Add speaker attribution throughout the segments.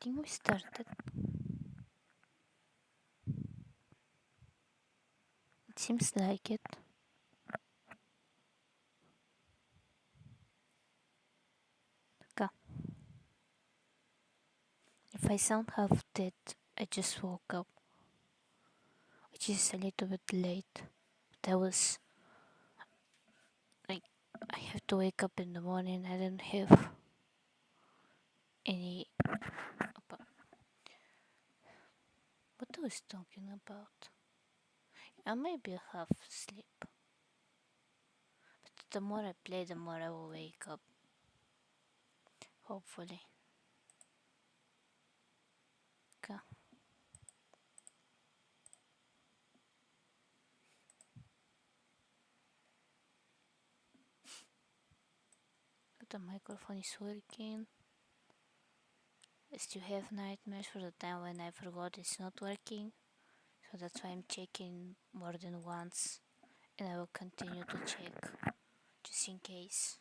Speaker 1: think we started. It seems like it. Okay. If I sound half dead, I just woke up, which is a little bit late. But I was like, I have to wake up in the morning. I don't have any. What I was talking about? I might be half asleep. But the more I play, the more I will wake up. Hopefully. Okay. The microphone is working. I still have nightmares for the time when I forgot it's not working. So that's why I'm checking more than once. And I will continue to check just in case.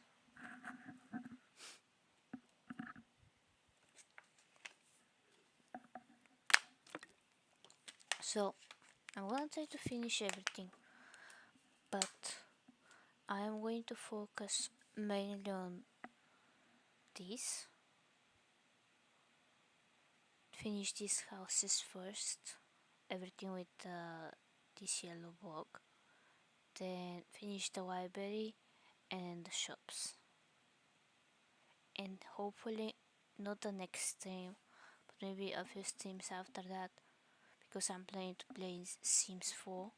Speaker 1: So I'm gonna try to finish everything, but I am going to focus mainly on this. Finish these houses first, everything with this yellow block. Then finish the library and the shops. And hopefully not the next stream, but maybe a few streams after that, because I'm planning to play Sims 4.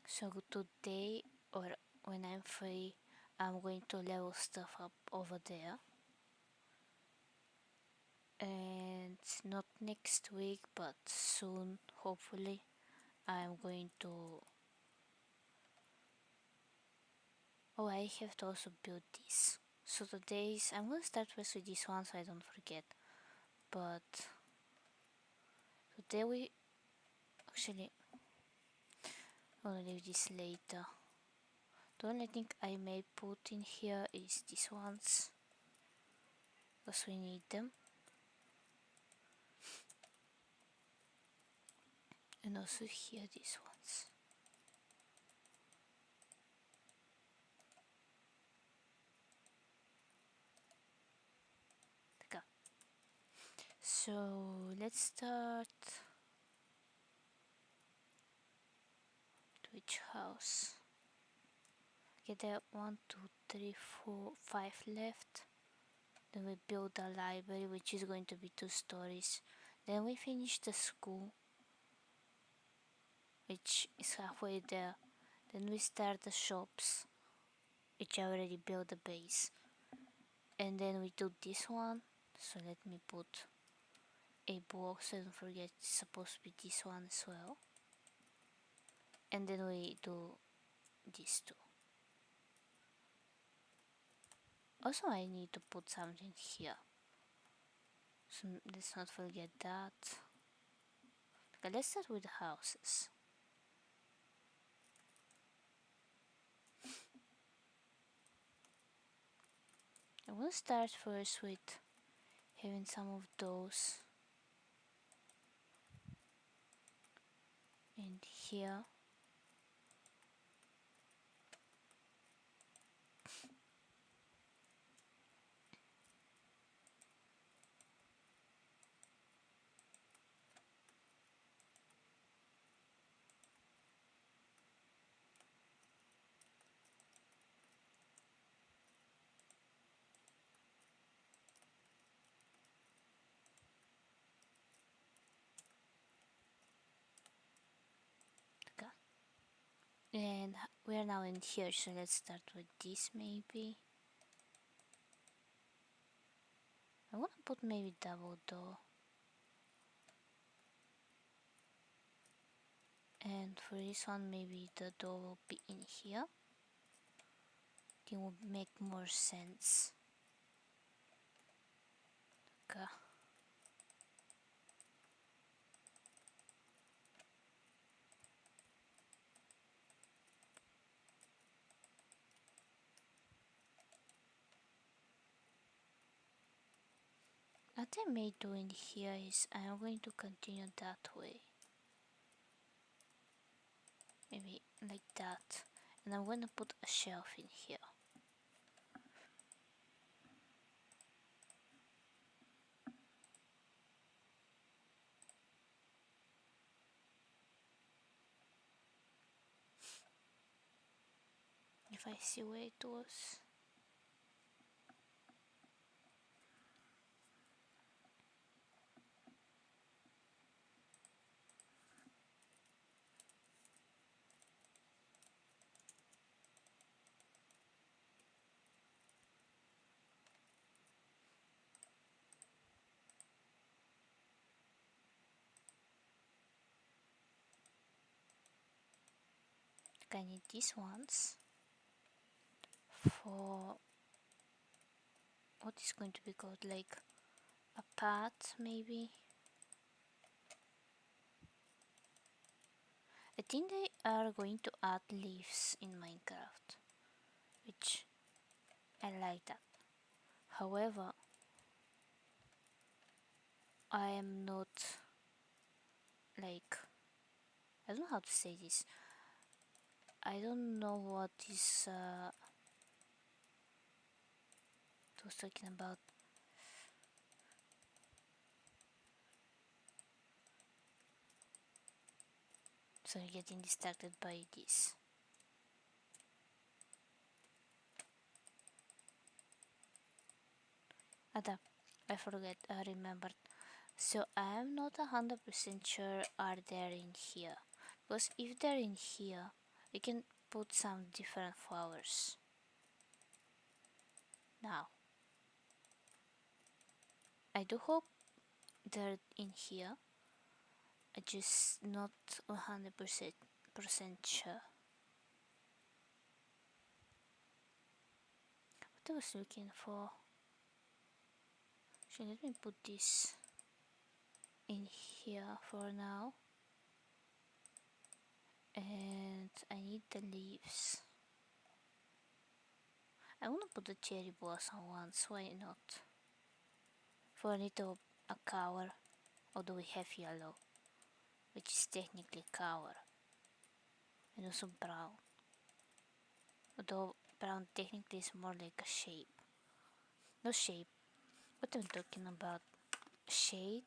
Speaker 1: So today, or when I'm free, I'm going to level stuff up over there. And not next week, but soon, hopefully, I'm going to... Oh, I have to also build this. So today's... I'm gonna start first with this one so I don't forget. But today we... Actually, I'll leave this later. The only thing I may put in here is these ones, because we need them. And also here these ones. Okay. So let's start. Which house? Okay, there are 1, 2, 3, 4, 5 left. Then we build a library, which is going to be 2 stories. Then we finish the school, which is halfway there. Then we start the shops, which I already built the base. And then we do this one. So let me put a block so I don't forget it's supposed to be this one as well. And then we do these two. Also I need to put something here. So let's not forget that. Okay, let's start with the houses. I will start first with having some of those in here. Okay. And we are now in here, so let's start with this maybe. I want to put maybe double door. And for this one maybe the door will be in here. It will make more sense. Okay. What I may do in here is I'm going to continue that way. Maybe like that. And I'm going to put a shelf in here. If I see where it was. I need these ones for what is going to be called, like a path maybe. I think they are going to add leaves in Minecraft, which I like that. However, I am not like, I don't know how to say this. I don't know what is I was talking about. So I'm getting distracted by this. Ada, I forget, I remembered. So I am not 100% sure are there in here. Because if they're in here, we can put some different flowers. Now, I do hope they're in here. I just not 100% sure. What I was looking for. So let me put this in here for now. And I need the leaves. I wanna put the cherry blossom ones, why not? For a little a color, although we have yellow, which is technically color, and also brown. Although brown technically is more like a shape. No shape. What am I talking about? Shade?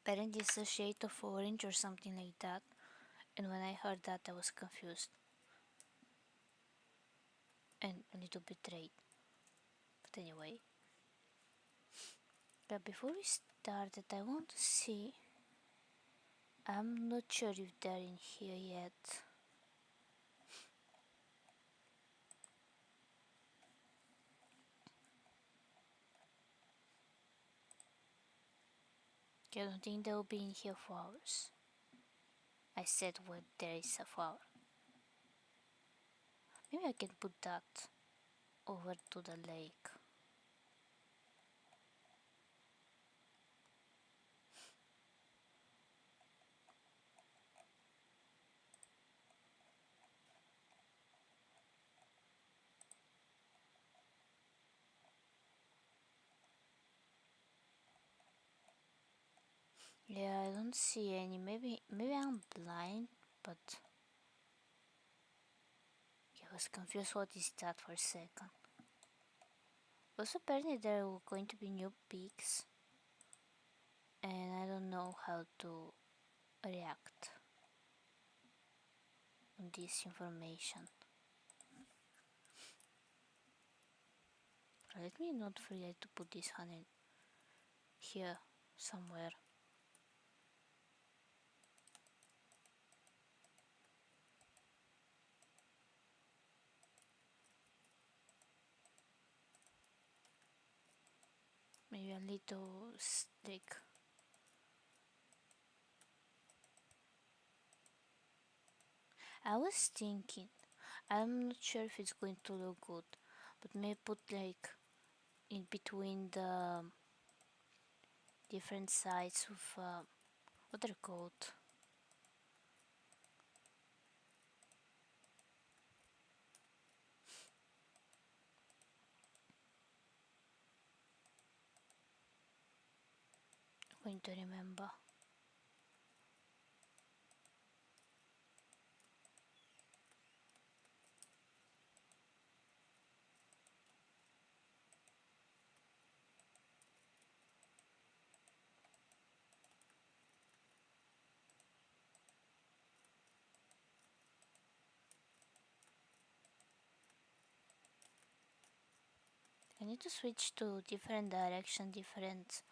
Speaker 1: Apparently it's a shade of orange or something like that. And when I heard that I was confused. And a little betrayed. But anyway. But before we started, I want to see. I'm not sure if they're in here yet. I don't think they'll be in here for hours. I said where there is a flower. Maybe I can put that over to the lake. Yeah, I don't see any. Maybe I'm blind, but I was confused. What is that for a second? Also, apparently there are going to be new peaks, and I don't know how to react on this information. Let me not forget to put this honey here somewhere. Maybe a little stick. I was thinking, I'm not sure if it's going to look good, but maybe put like in between the different sides of what they're called. going to remember. I need to switch to different direction, different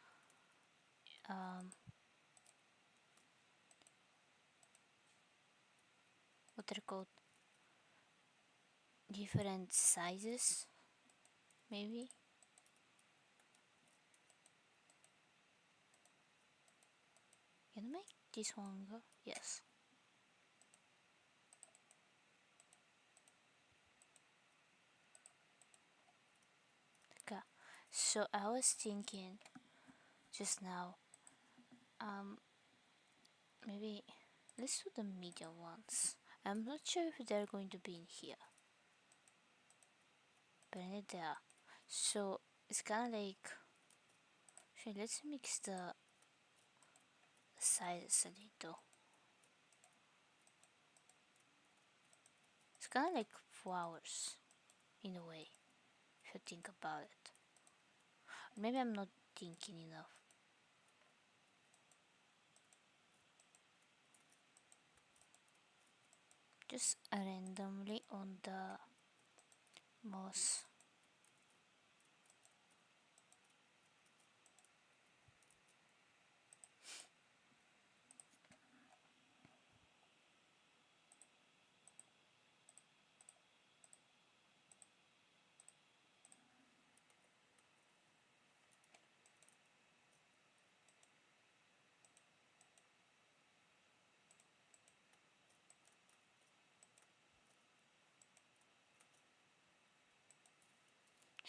Speaker 1: what they're called, different sizes, maybe. Can I make this longer? Yes. Okay. So I was thinking just now, maybe let's do the medium ones. I'm not sure if they're going to be in here, but I need they are. So it's kind of like, actually, let's mix the sizes a little. It's kind of like flowers in a way, if you think about it. Maybe I'm not thinking enough. Just randomly on the moss.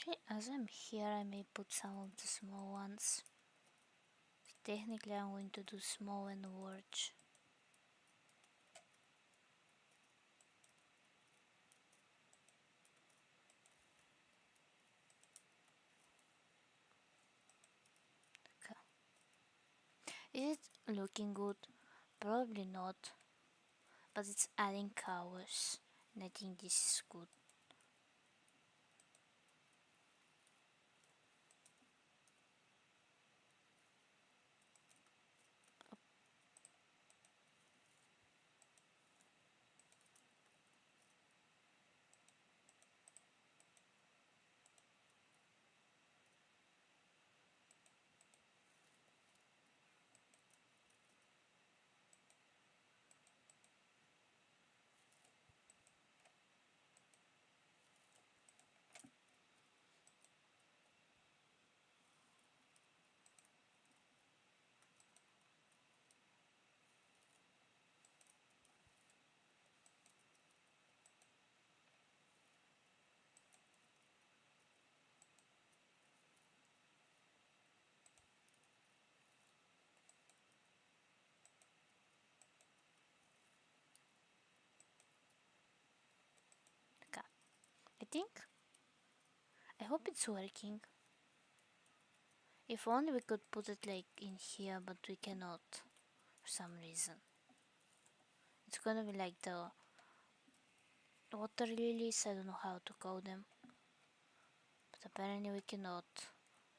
Speaker 1: Actually, as I'm here, I may put some of the small ones. Technically, I'm going to do small and large. Okay. Is it looking good? Probably not, but it's adding colors, and I think this is good. Okay. I hope it's working. If only we could put it like in here, but we cannot for some reason. It's gonna be like the water lilies, I don't know how to call them, but apparently we cannot.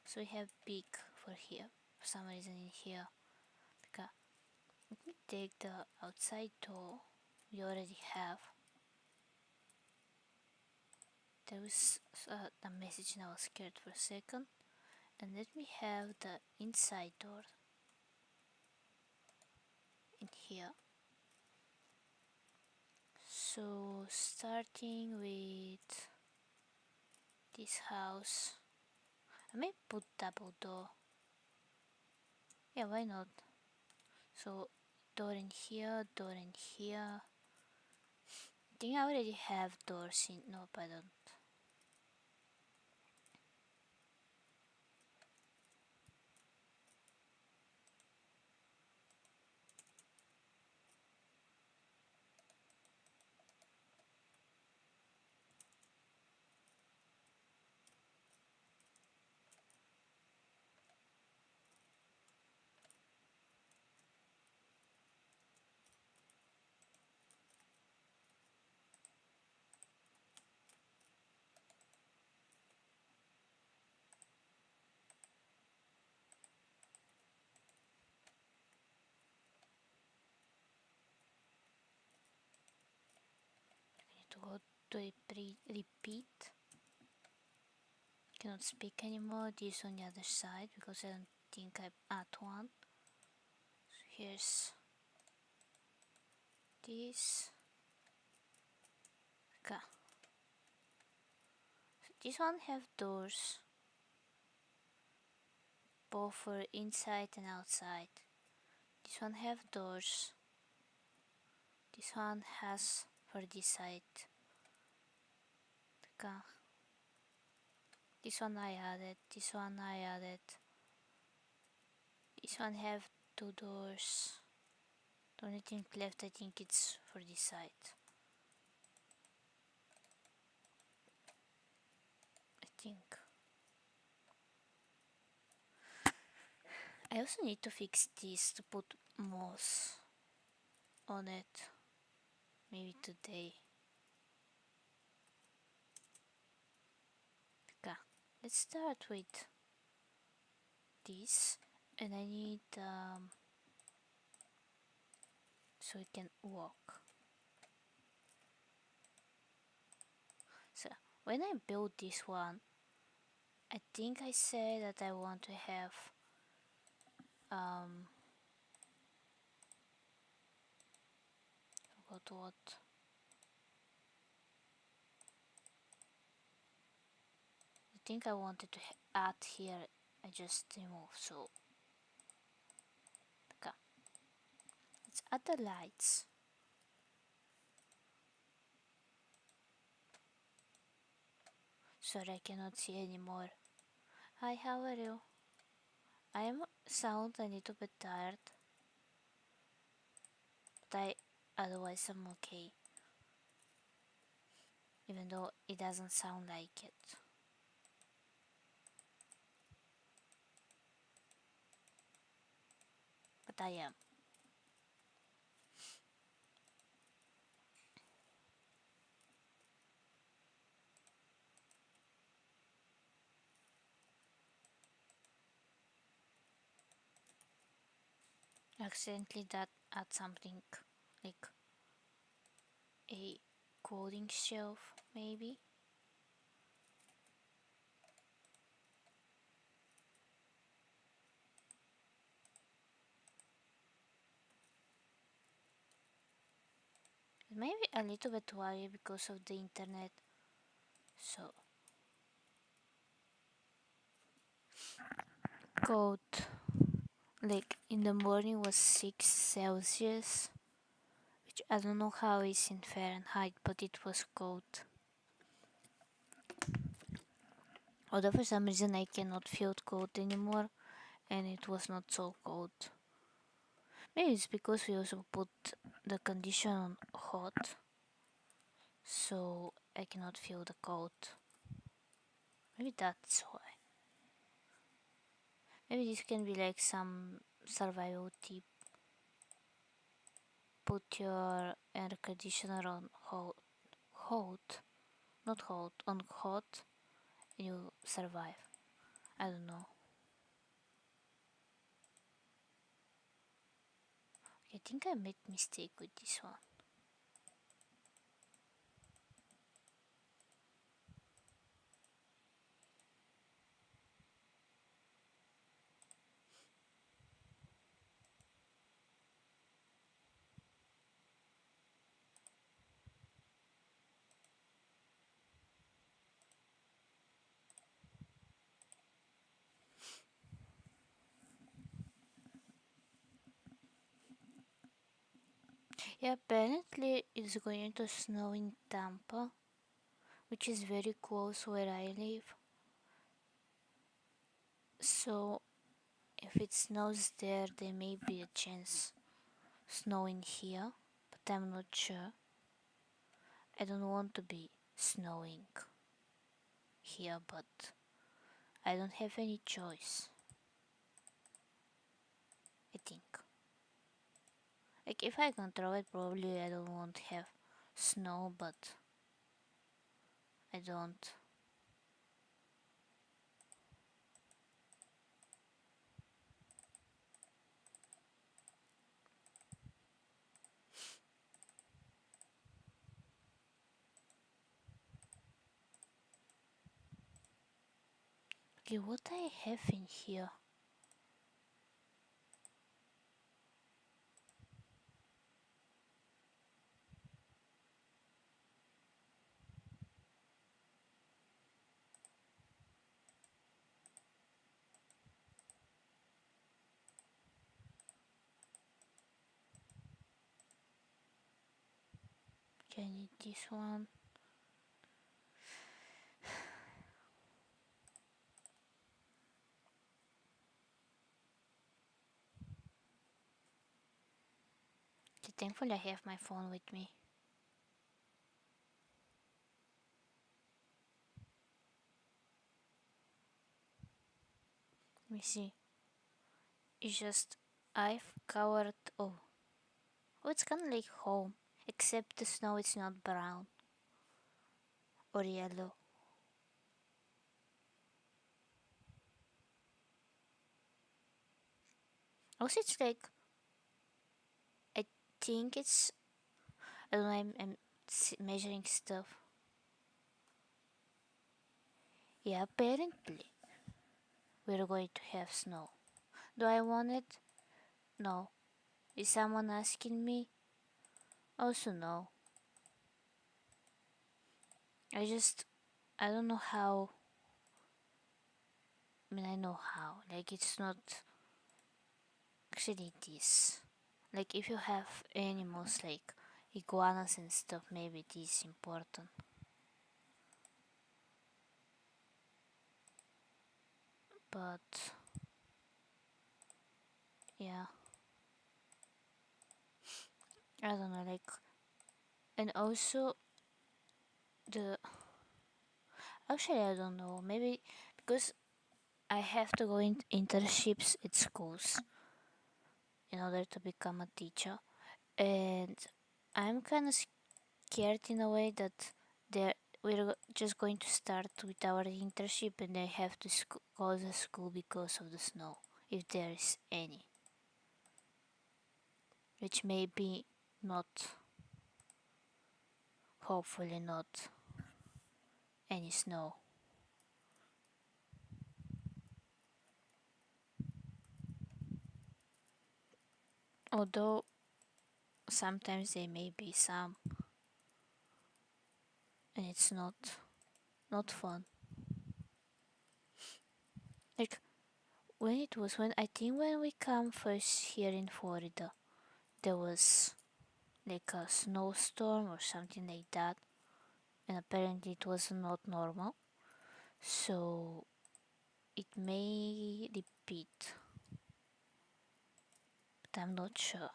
Speaker 1: So we have big for here, for some reason in here. Okay. Let me take the outside door we already have. There was a message and I was scared for a second. And let me have the inside door in here. So starting with this house, I may put double door. Yeah, why not? So door in here, door in here. I think I already have doors in. Nope, I don't. to repeat. Cannot speak anymore. This on the other side because I don't think I add one. So here's this. Okay. So this one have doors, both for inside and outside. This one have doors. This one has for this side. Okay. This one I added. This one I added. This one have two doors. The only thing left I think it's for this side. I think. I also need to fix this to put moss on it. Maybe today. Okay, let's start with this, and I need so we can walk. So when I built this one, I think I said that I want to have forgot what. I think I wanted to add here. I just removed. So okay, let's add the lights. Sorry, I cannot see anymore. Hi, how are you? I am sound a little bit tired, but otherwise I'm okay. Even though it doesn't sound like it. But I am. Accidentally that add something like a coding shelf maybe. Maybe a little bit worried because of the internet. So cold like in the morning was 6 Celsius, which I don't know how it's in Fahrenheit, but it was cold. Although for some reason I cannot feel cold anymore, and it was not so cold. Maybe it's because we also put the condition on hot, so I cannot feel the cold. Maybe that's why. Maybe this can be like some survival tip. Put your air conditioner on not hot, on hot, and you survive. I don't know. I think I made mistake with this one. Yeah, apparently it's going to snow in Tampa, which is very close where I live. So if it snows there, there may be a chance snowing here, but I'm not sure. I don't want to be snowing here, but I don't have any choice. I think. Like if I control it, probably I don't want to have snow, but I don't. Okay, what I have in here? Okay, I need this one. Okay, thankfully I have my phone with me. Let me see. It's just I've covered. Oh, it's kind of like home, except the snow. It's not brown or yellow. Also, it's like I think it's. I don't know. I'm measuring stuff. Yeah, apparently we're going to have snow. Do I want it? No. Is someone asking me? Also, no. I don't know how. I mean, I know how. Like, it's not. Actually, it is. Like, if you have animals like iguanas and stuff, maybe it is important. But, yeah. I don't know, like. And also, the. Actually, I don't know. Maybe because I have to go in internships at schools in order to become a teacher. And I'm kind of scared in a way that they're we're just going to start with our internship and they have to go to school because of the snow, if there is any, which may be not, hopefully not any snow. Although sometimes there may be some, and it's not fun. Like when I think when we come first here in Florida, there was like a snowstorm or something like that, and apparently it was not normal. So it may repeat, but I'm not sure.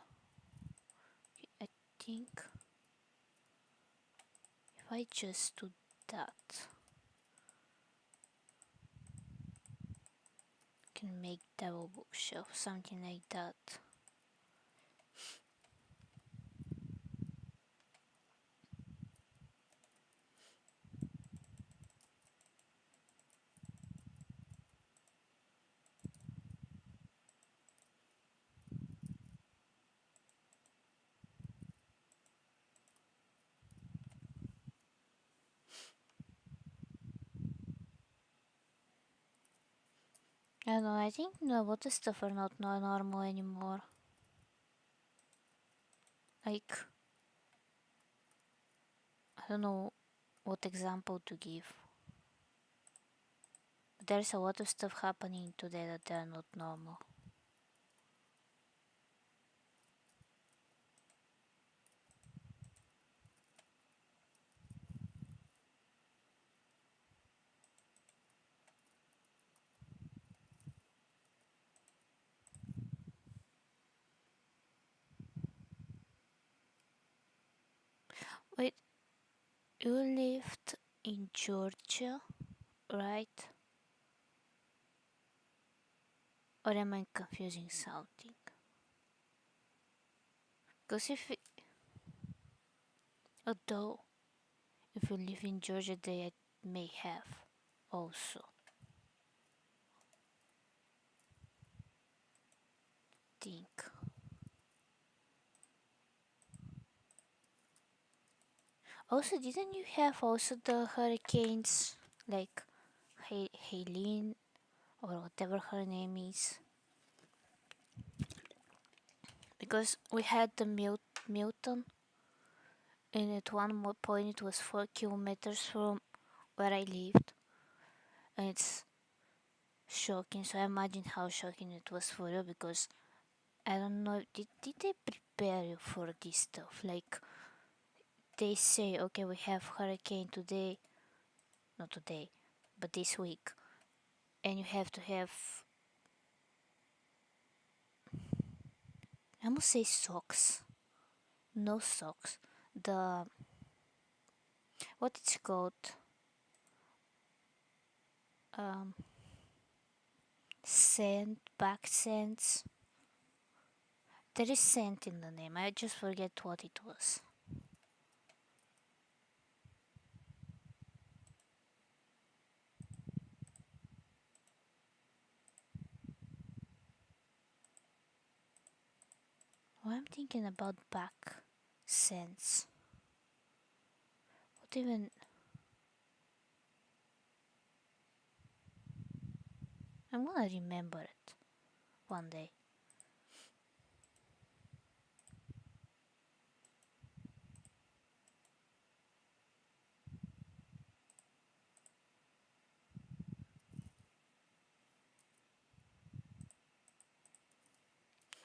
Speaker 1: I think if I just do that, I can make double bookshelf, something like that. I don't know, I think the water stuff are not normal anymore. Like, I don't know what example to give. But there's a lot of stuff happening today that they are not normal. Wait, you lived in Georgia, right? Or am I confusing something? Because although if you live in Georgia, they may have also. Think. Also, didn't you have also the hurricanes like Helene or whatever her name is, because we had the Milton, and at one point it was 4 kilometers from where I lived, and it's shocking. So I imagine how shocking it was for you, because I don't know, did they prepare you for this stuff? Like, they say, okay, we have hurricane today, not today, but this week, and you have to have, I must say, socks. No socks. The, what it's called? Um, Scent, back scents. There is scent in the name. I just forget what it was. Oh, I'm thinking about back scents. What even? I'm gonna remember it one day.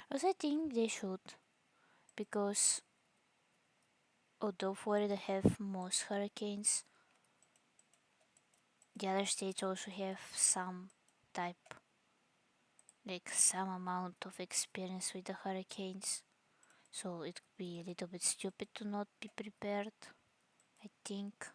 Speaker 1: But I think they should, because although Florida have most hurricanes, the other states also have some type, like some amount of experience with the hurricanes. So it could be a little bit stupid to not be prepared, I think.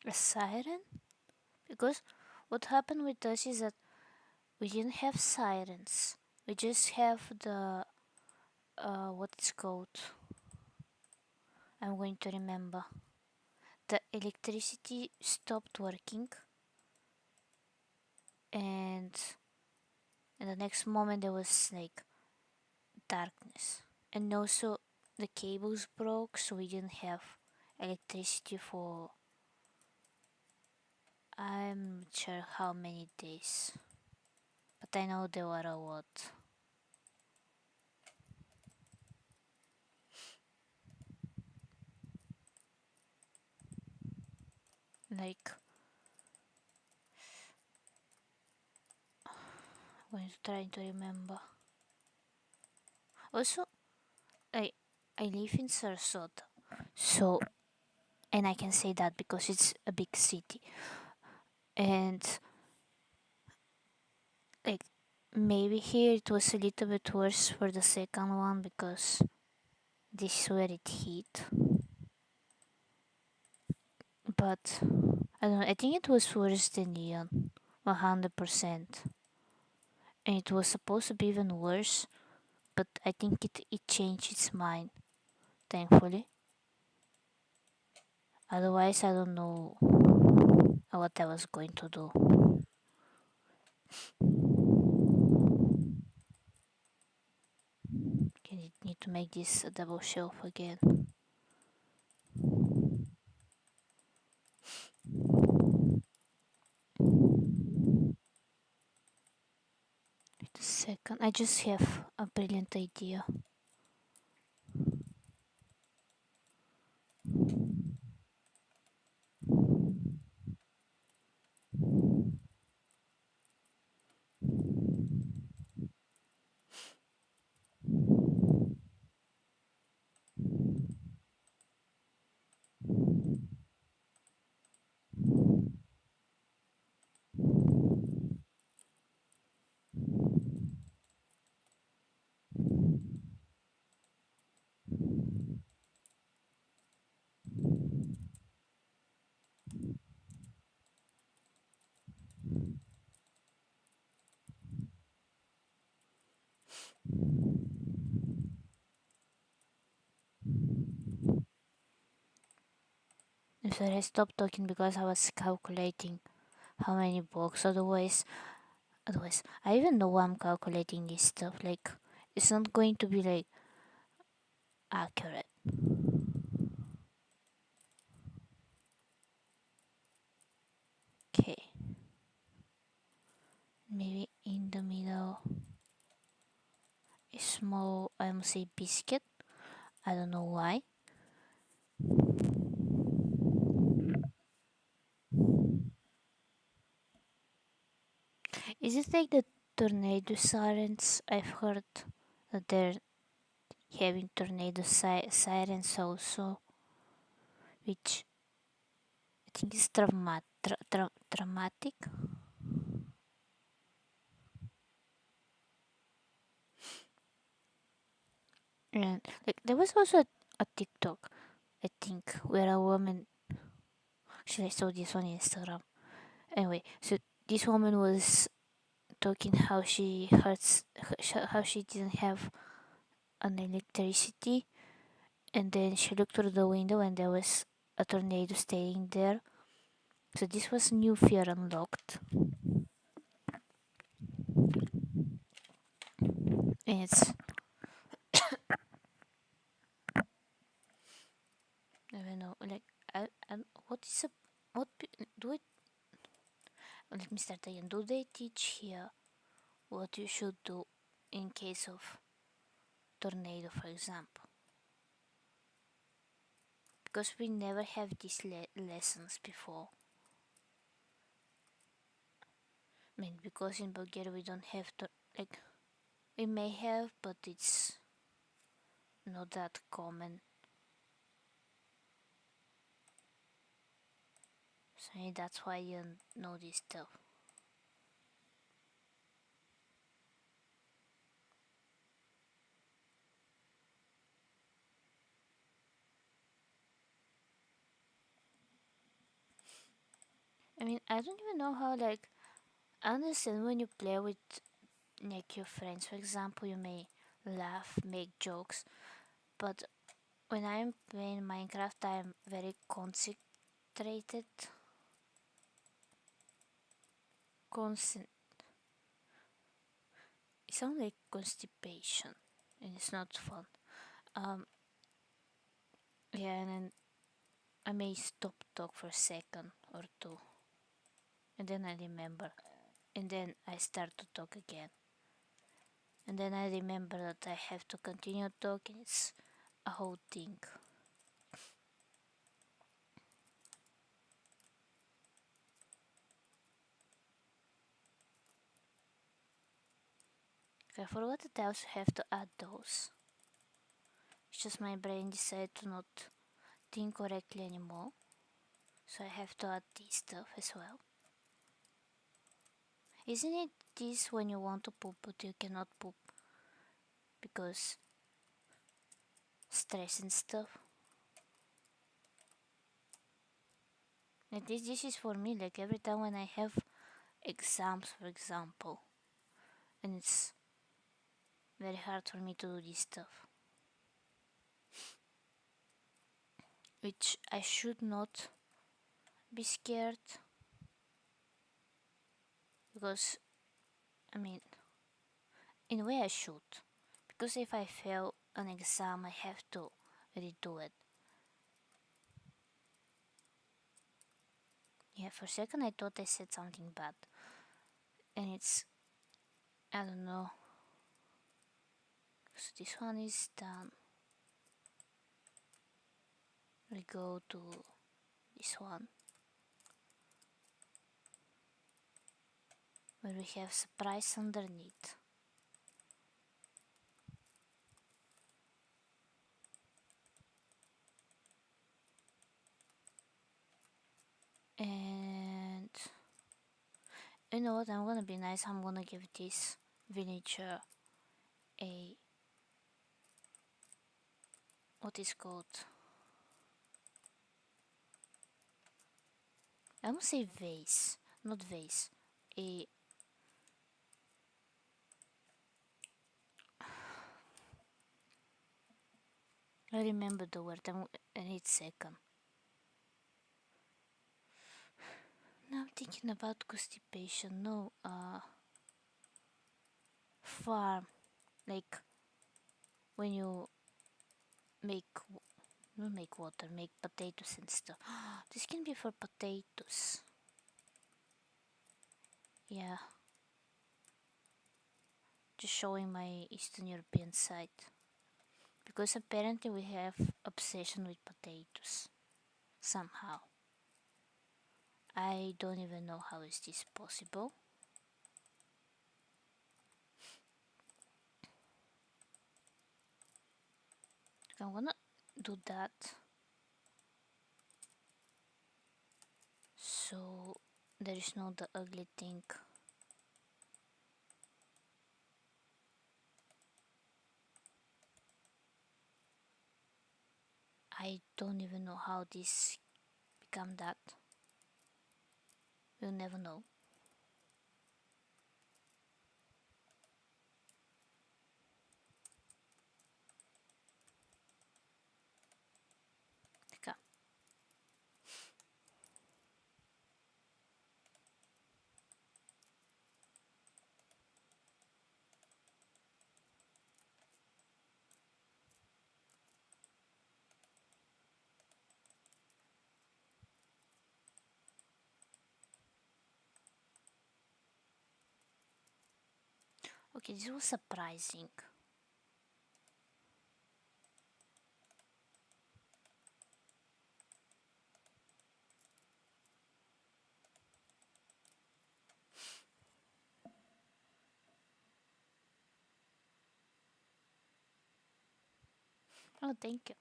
Speaker 1: A siren? Because what happened with us is that we didn't have sirens. We just have the what it's called. I'm going to remember. The electricity stopped working, and in the next moment there was like darkness, and also the cables broke, so we didn't have electricity for, I'm not sure how many days, but I know there were a lot. Like, I'm trying to remember. Also, I I live in Sarasota, so, and I can say that because it's a big city, and like, maybe here it was a little bit worse for the second one, because this is where it hit. But I don't know, I think it was worse than Leon, 100%. And it was supposed to be even worse, but I think it changed its mind, thankfully. Otherwise, I don't know what I was going to do. Okay, need to make this a double shelf again. Wait a second, I just have a brilliant idea. sorry, I stopped talking because I was calculating how many blocks. Otherwise, I even know why I'm calculating this stuff. Like, it's not going to be like accurate. Okay, maybe in the middle, a small, I must say biscuit. I don't know why. Is it like the tornado sirens? I've heard that they're having tornado sirens also, which I think is traumatic. And like there was also a TikTok, I think, where a woman. Actually, I saw this on Instagram. Anyway, so this woman was talking how she hurts, how she didn't have an electricity, and then she looked through the window and there was a tornado staying there. So this was new fear unlocked, and it's I don't know, like I what is a what do it? Let me start again. Do they teach here what you should do in case of tornado, for example? Because we never have these lessons before. I mean, because in Bulgaria we don't have to like we may have, but it's not that common. So maybe that's why you know this stuff. I mean, I don't even know how like I understand when you play with like your friends, for example, you may laugh, make jokes, but when I'm playing Minecraft, I'm very concentrated. Concent. It sounds like constipation, and it's not fun. Um, yeah, and then I may stop talk for a second or two, and then I remember, and then I start to talk again, and then I remember that I have to continue talking. It's a whole thing. I forgot that I also have to add those. It's just my brain decided to not think correctly anymore, so I have to add this stuff as well. Isn't it this when you want to poop but you cannot poop because stress and stuff? Like this is for me, like every time when I have exams, for example, and it's very hard for me to do this stuff, which I should not be scared because I mean, in a way I should, because if I fail an exam, I have to redo it. Yeah, for a second I thought I said something bad, and it's I don't know. So this one is done. We go to this one where we have surprise underneath. And you know what, I'm gonna be nice, I'm gonna give this villager a what is called, I don't say vase, not vase, a I remember the word, I need second. Now I'm thinking about constipation. No, farm, like when you make, not make water, make potatoes and stuff. This can be for potatoes. Yeah, just showing my Eastern European side. Because apparently we have obsession with potatoes. Somehow. I don't even know how is this possible. I'm gonna do that. So there is no the ugly thing. I don't even know how this become that. We'll never know. Okay. Okay, this was surprising. Oh, thank you.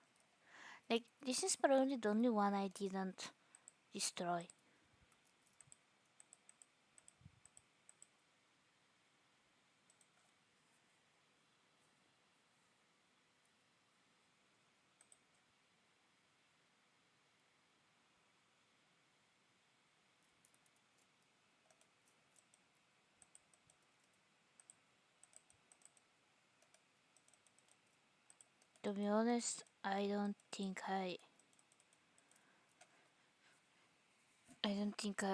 Speaker 1: Like, this is probably the only one I didn't destroy. To be honest, I don't think I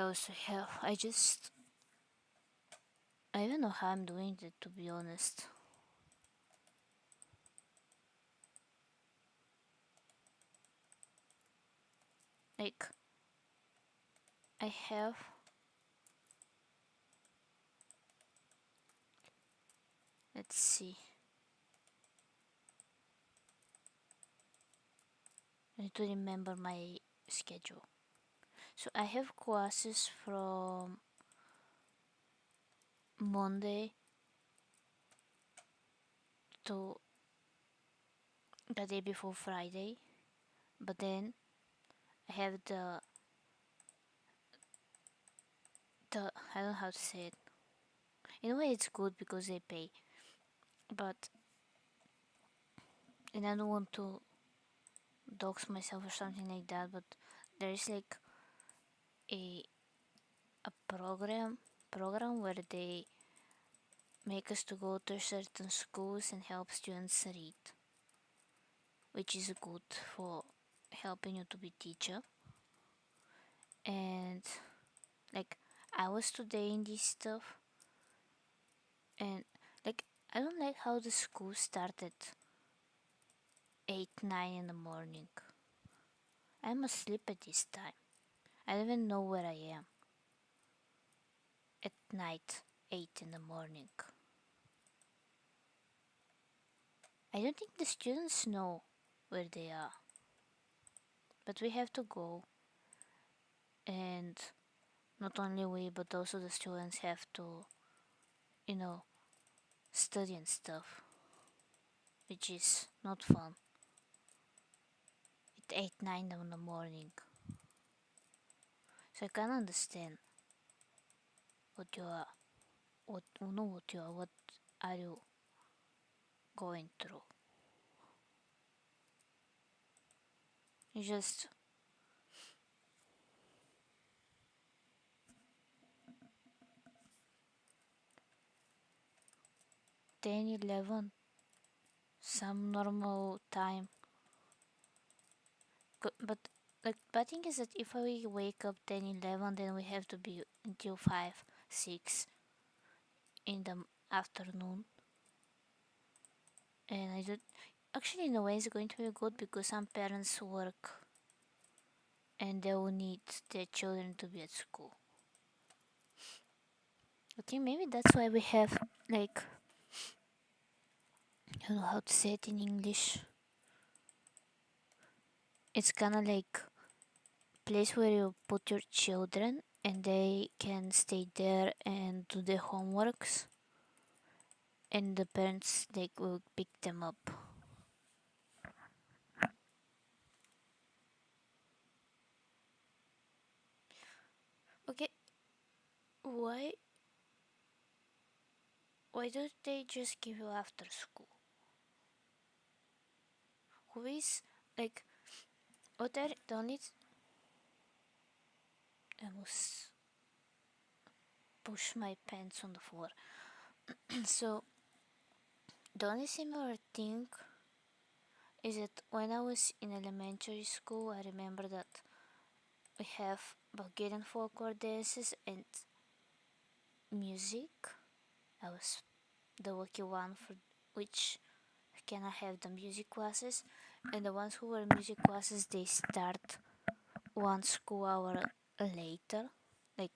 Speaker 1: also have. I don't know how I'm doing it, to be honest. Like, I have. Let's see. I need to remember my schedule. So I have classes from Monday to the day before Friday, but then I have the I don't know how to say it. In a way, it's good because they pay, but and I don't want to dox myself or something like that. But there is like a a program where they make us to go to certain schools and help students read, which is good for helping you to be teacher. And like I was today in this stuff, and like I don't like how the school started 8 9 in the morning. I'm asleep at this time. I don't even know where I am at night 8 in the morning. I don't think the students know where they are, but we have to go, and not only we but also the students have to, you know, study and stuff, which is not fun at 8 9 in the morning. So I can understand what you are, what are you going through. You just 10 11, some normal time, but Like, bad thing is that if we wake up 10, 11, then we have to be until 5, 6 in the afternoon. And I don't. Actually, in a way, it's going to be good because some parents work and they will need their children to be at school. I think maybe that's why we have, like, I don't know how to say it in English. It's kind of like place where you put your children and they can stay there and do their homeworks, and the parents like will pick them up. Okay, why don't they just give you after school? Who is like what are the only I must push my pants on the floor. So the only similar thing is that when I was in elementary school, I remember that we have Bulgarian folklore dances and music. I was the lucky one for which cannot have the music classes, and the ones who were music classes they start 1 school hour later. Like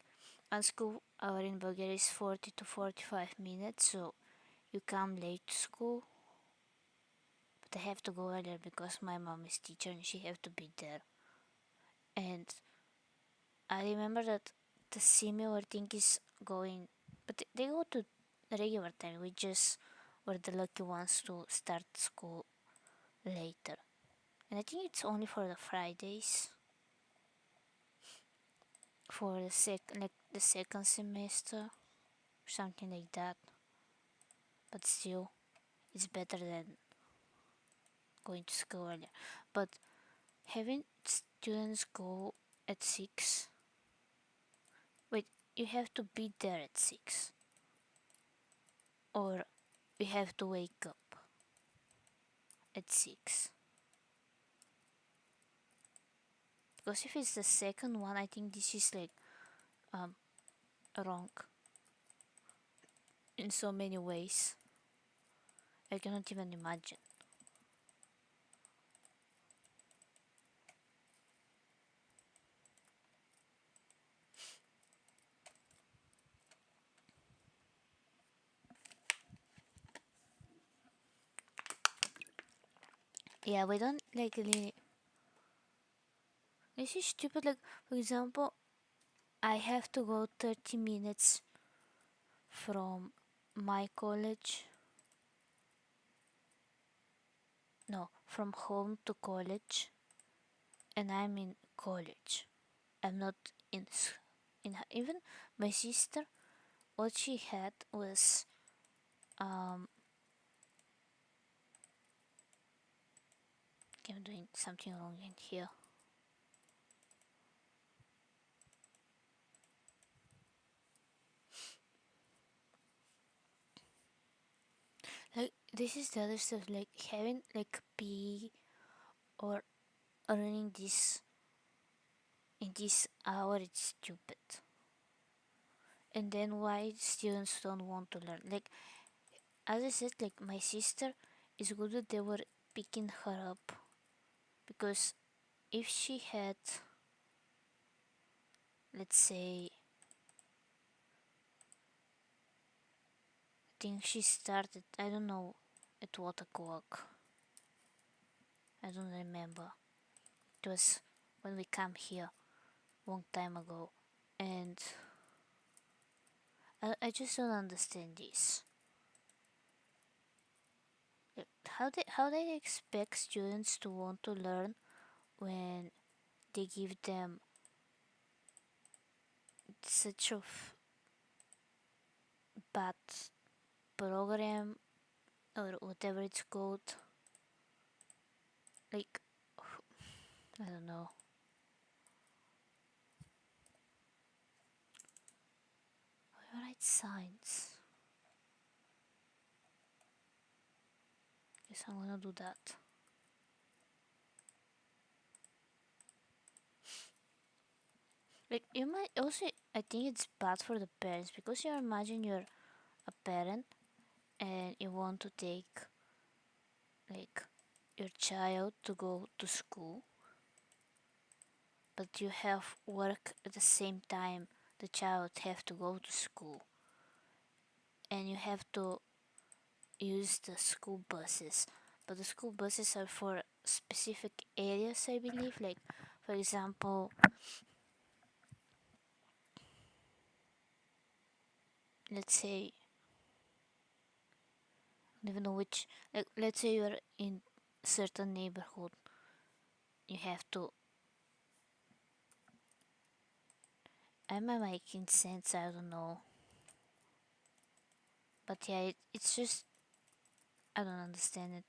Speaker 1: 1 school hour in Bulgaria is 40 to 45 minutes, so you come late to school. But I have to go earlier because my mom is teacher and she have to be there. And I remember that the similar thing is going, but they go to regular time. We just were the lucky ones to start school later. And I think it's only for the Fridays, for the second semester, something like that. But still, it's better than going to school earlier. But having students go at 6, wait, you have to be there at 6, or you have to wake up at 6. Because if it's the second one, I think this is like um wrong in so many ways. I cannot even imagine. Yeah, we don't like really. This is stupid. Like for example, I have to go 30 minutes from my college. No, from home to college, and I'm in college. I'm not in even my sister. What she had was um. I'm doing something wrong in here. Like this is the other stuff. Like having like P or earning this in this hour. It's stupid. And then why students don't want to learn? Like as I said, like my sister is good that they were picking her up, because if she had, let's say, I think she started, I don't know at what o'clock, I don't remember. It was when we come here long time ago, and I just don't understand this. Like, how they expect students to want to learn when they give them such a bad program or whatever it's called. Like I don't know. I write signs. Guess I'm gonna do that. Like you might also, I think it's bad for the parents because you imagine you're a parent and you want to take like your child to go to school, but you have work at the same time the child have to go to school, and you have to use the school buses, but the school buses are for specific areas, I believe. Like for example, let's say, I don't even know which, like let's say you're in certain neighborhood, you have to, am I making sense? I don't know, but yeah, it's just, I don't understand it.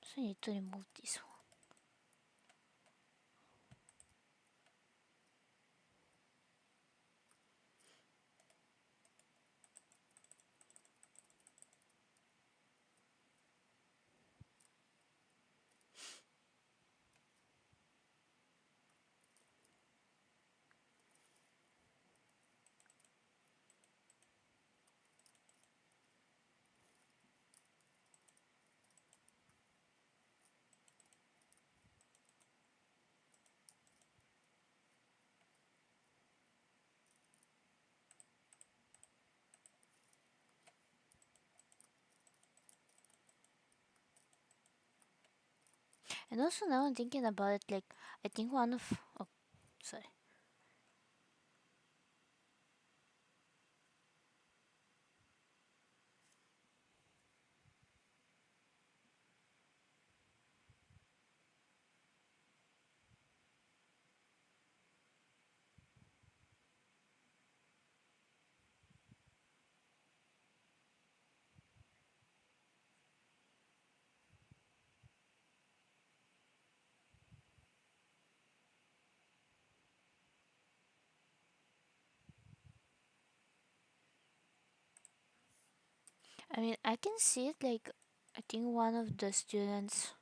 Speaker 1: So I need to remove this one. And also now I'm thinking about it, like I think one of, oh, sorry. I mean, I can see it, like I think one of the students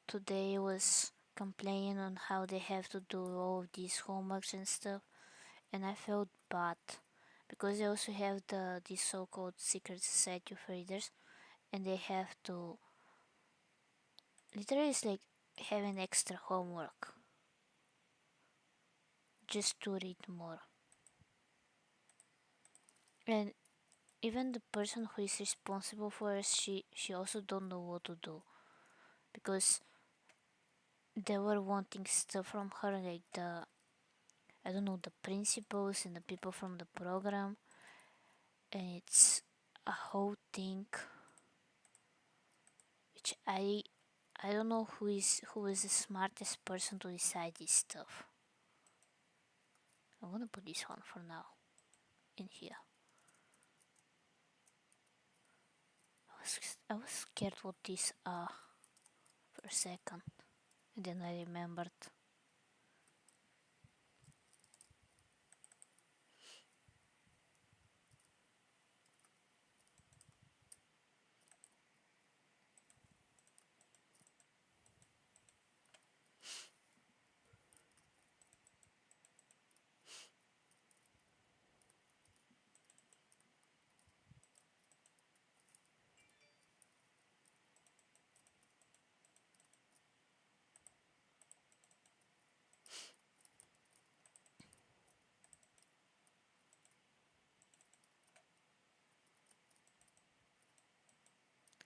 Speaker 1: today was complaining on how they have to do all of these homeworks and stuff, and I felt bad because they also have the so-called secret society of readers, and they have to, literally it's like having extra homework just to read more. And even the person who is responsible for it, she also don't know what to do because they were wanting stuff from her, like the, I don't know, the principals and the people from the program, and it's a whole thing which I don't know who is the smartest person to decide this stuff. I'm gonna put this one for now in here. I was scared what these are for a second, and then I remembered.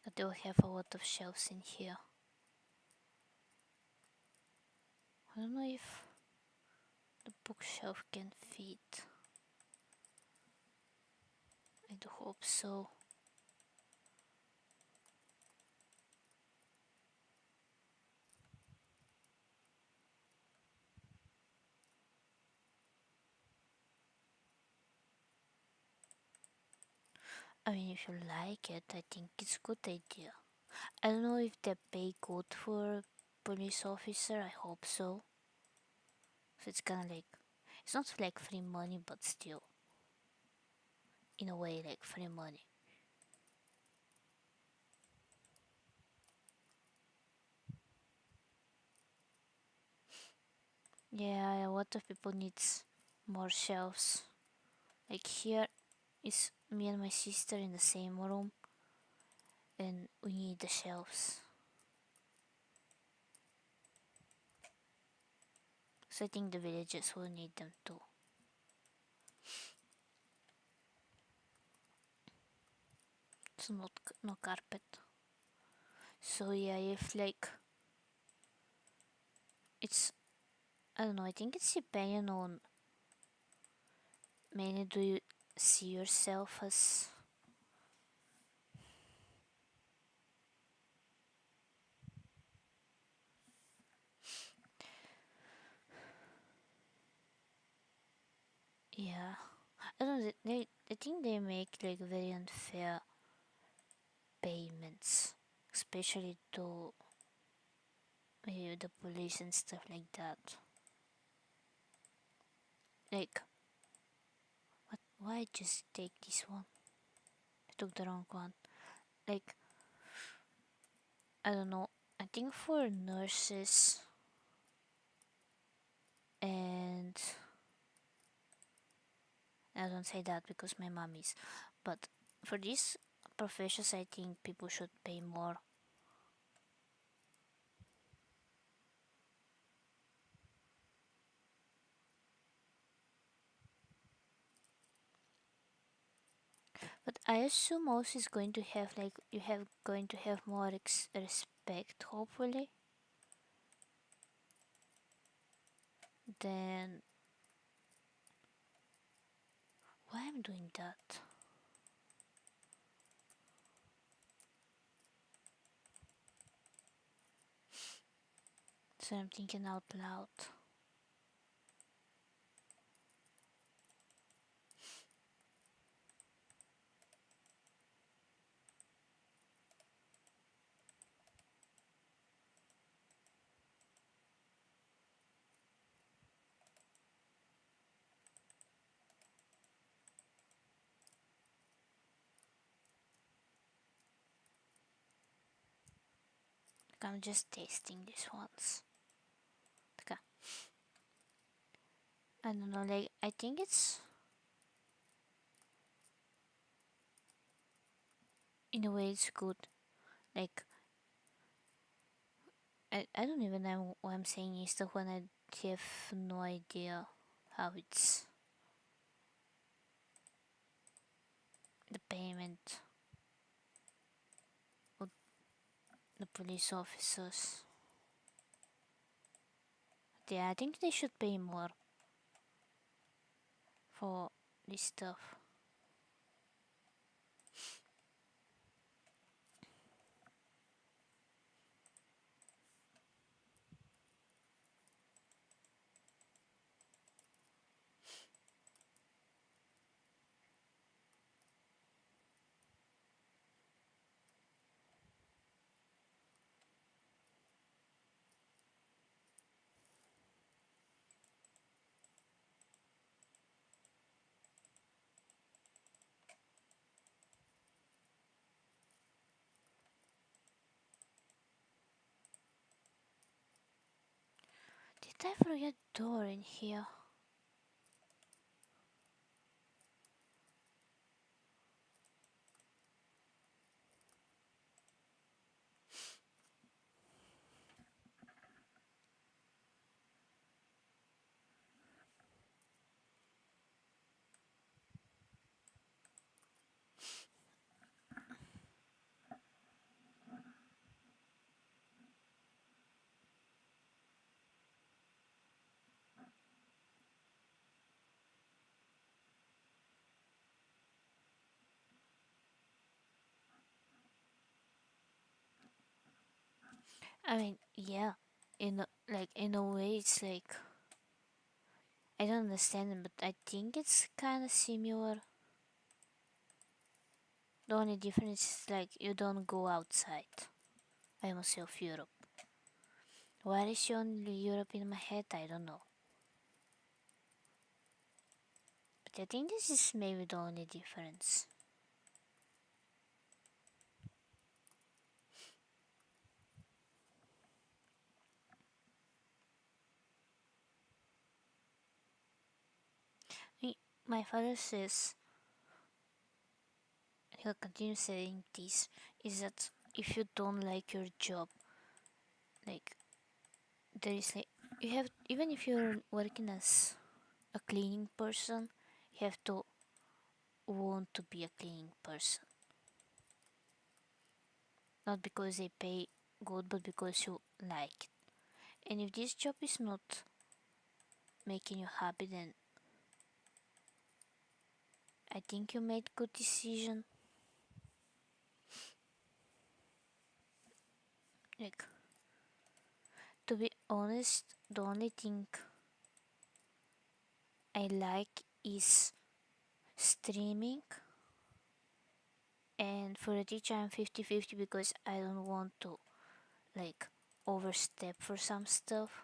Speaker 1: But they'll have a lot of shelves in here. I don't know if the bookshelf can fit. I do hope so. I mean, if you like it, I think it's a good idea. I don't know if they pay good for police officer. I hope so. So it's kind of like, it's not like free money, but still, in a way, like free money. Yeah, a lot of people needs more shelves. Like here is me and my sister in the same room, and we need the shelves. So I think the villages will need them too. So not no carpet. So yeah, if like it's, I don't know. I think it's depending on, mainly, do you see yourself as, yeah. I don't know. I think they make like very unfair payments, especially to the police and stuff like that. Like, what? Why just take this one? I took the wrong one. Like, I don't know. I think for nurses and, I don't say that because my mom is, but for these professions, I think people should pay more. But I assume also is going to have, like, you have going to have more respect, hopefully, than, why I'm doing that. So I'm thinking out loud. Like, I'm just tasting these ones. Okay. I don't know, like, I think it's, in a way, it's good. Like, I don't even know what I'm saying is the when I have no idea how it's the payment of the police officers. Yeah, I think they should pay more for this stuff. Did I forget door in here? I mean, yeah. In a way, it's like, I don't understand it, but I think it's kind of similar. The only difference is like you don't go outside. I must say of Europe. Why is only Europe in my head? I don't know. I think this is maybe the only difference. Me- My father says, he'll continue saying this, is that if you don't like your job, like there is like you have, even if you're working as a cleaning person, you have to want to be a cleaning person, not because they pay good, but because you like it. And if this job is not making you happy, then I think you made good decision. Like, to be honest, the only thing I like is streaming, and for a teacher I'm 50-50 because I don't want to like overstep for some stuff,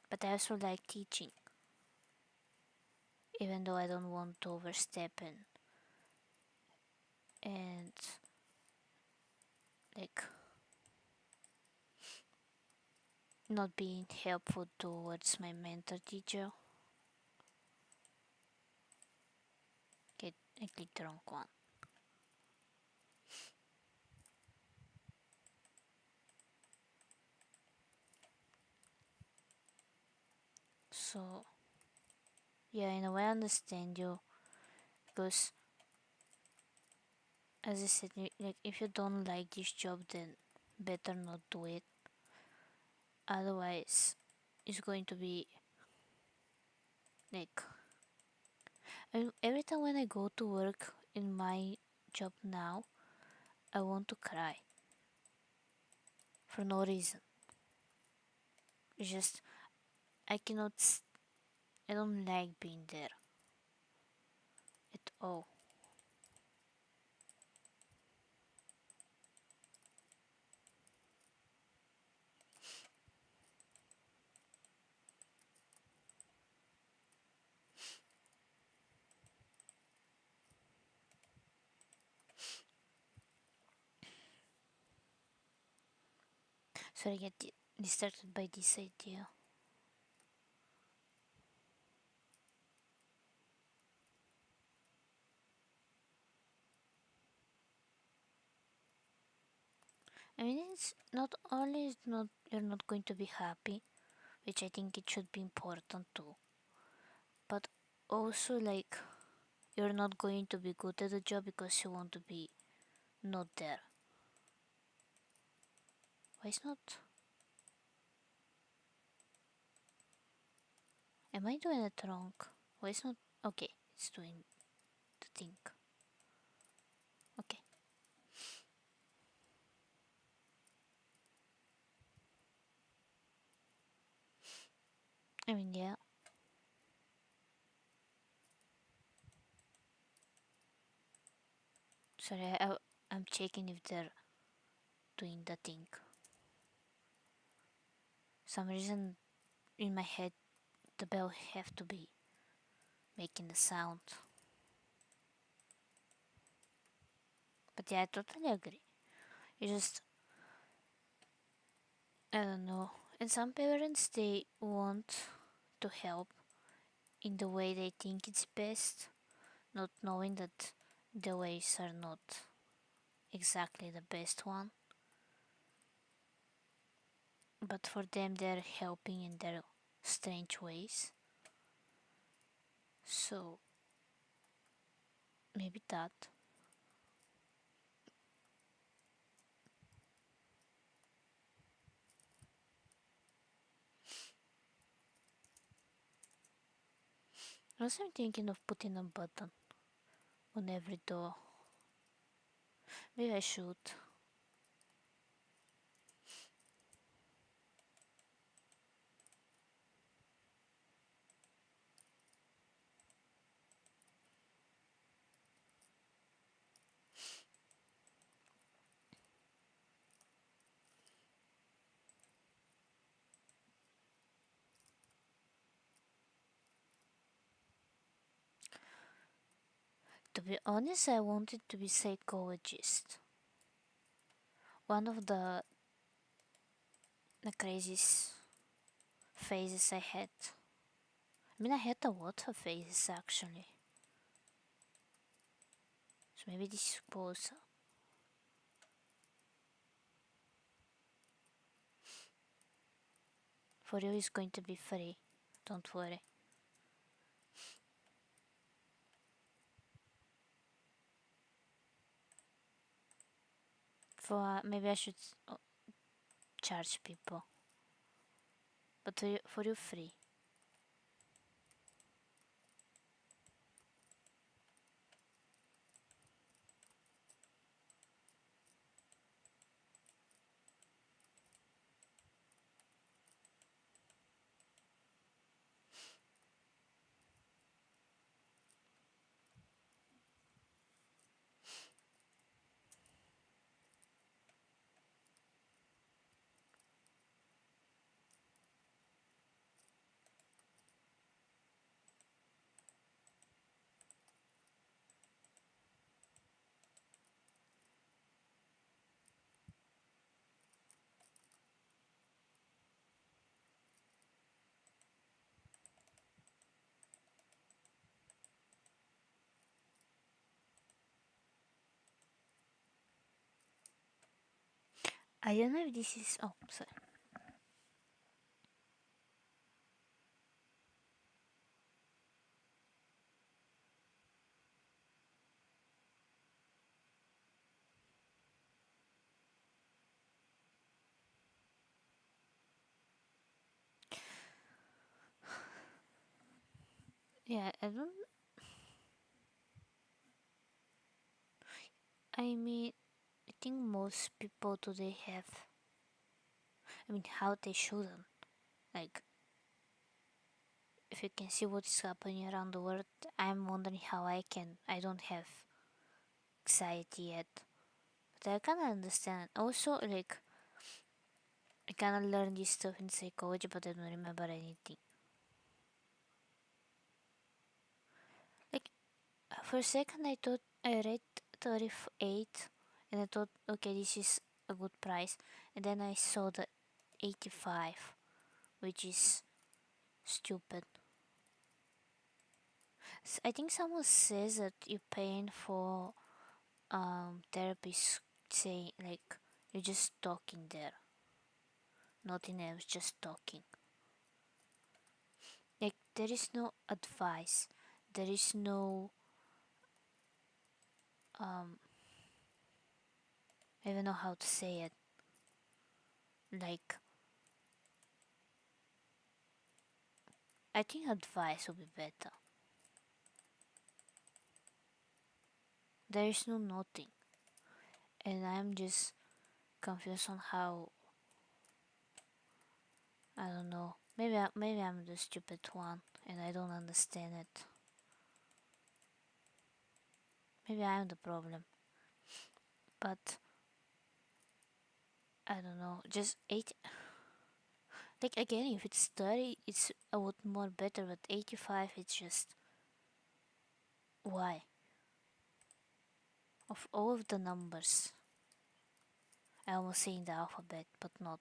Speaker 1: but I also like teaching, even though I don't want to overstep and like not being helpful towards my mentor teacher. Okay, I clicked the wrong one. So yeah, in a way I understand you, because as I said, like if you don't like this job, then better not do it. Otherwise, it's going to be like every time when I go to work in my job now, I want to cry for no reason. It's just I cannot. I don't like being there at all. So I get distracted by this idea. I mean, it's not only it's not you're not going to be happy, which I think it should be important too, but also like you're not going to be good at the job because you want to be not there. Why is not? Am I doing it wrong? Why is not? Okay, it's doing the thing. Okay. I mean, yeah. Sorry, I'm checking if they're doing the thing. Some reason in my head the bell have to be making the sound. But yeah, I totally agree. You just I don't know. And some parents they want to help in the way they think it's best, not knowing that the ways are not exactly the best one. But for them they're helping in their strange ways. So maybe that. Also I'm thinking of putting a button on every door. Maybe I should. To be honest, I wanted to be psychologist. One of the craziest phases I had. I mean, I had a lot of phases actually. So maybe this is closer. For you, it's going to be free. Don't worry. For maybe I should charge people, but for you free. I don't know if this is. Oh, sorry. Yeah, I don't. I mean, I think most people today have. I mean, how they shouldn't. Like, if you can see what is happening around the world, I'm wondering how I can. I don't have anxiety yet, but I kind of understand. Also, like, I kind of learned this stuff in psychology, but I don't remember anything. Like, for a second, I thought I read 38, and I thought, okay, this is a good price, and then I saw the 85, which is stupid. I think someone says that you're paying for therapists, say like you're just talking there, nothing else, just talking. Like there is no advice, there is no I don't know how to say it. Like I think advice would be better. There is no nothing, and I'm just confused on how. I don't know. Maybe I'm the stupid one and I don't understand it. Maybe I'm the problem. But I don't know. Just 8. Like again, if it's 30, it's a lot more better. But 85, it's just why? Of all of the numbers, I almost say in the alphabet, but not.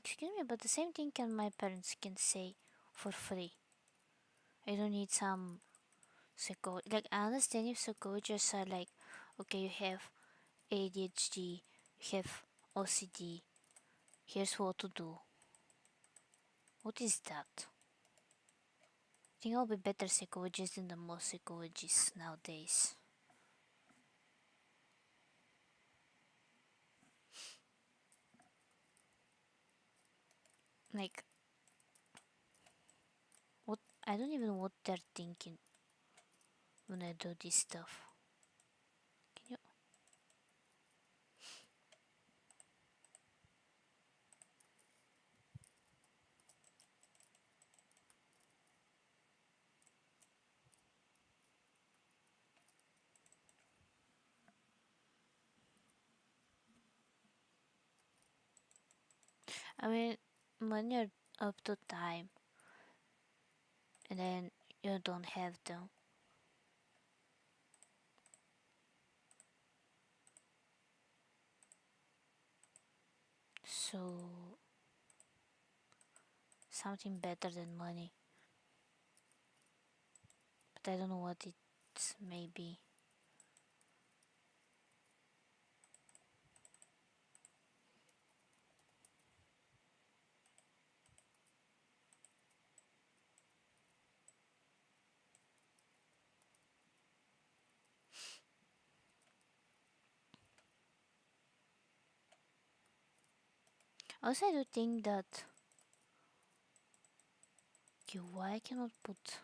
Speaker 1: Excuse me, but the same thing can my parents can say for free. I don't need some psycho. Like I understand if psychologists are like, okay, you have ADHD, you have OCD. Here's what to do. What is that? I think I'll be better psychologist than the most psychologists nowadays. Like I don't even know what they're thinking when I do this stuff. Can you? I mean, when you're up to time and then you don't have them. So, something better than money. But I don't know what it's maybe. Also, I do think that. Okay, why I cannot put.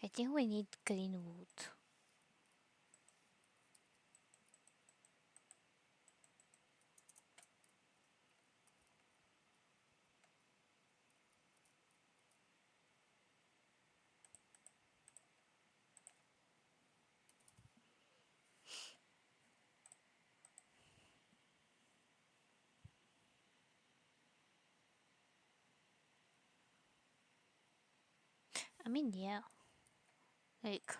Speaker 1: I think we need green wood. I mean, yeah. Like,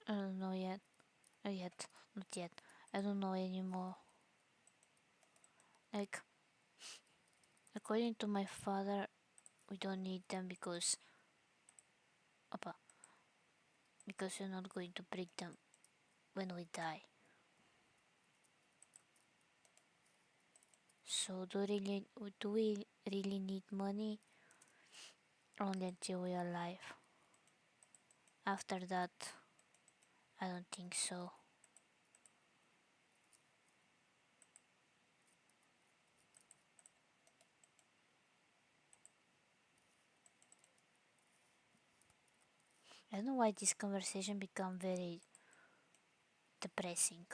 Speaker 1: I don't know yet. Yet. Not yet. I don't know anymore. Like, according to my father, we don't need them because. Opa, because you're not going to break them when we die. So do we really need money? Only until we are alive. After that, I don't think so. I don't know why this conversation become very depressing.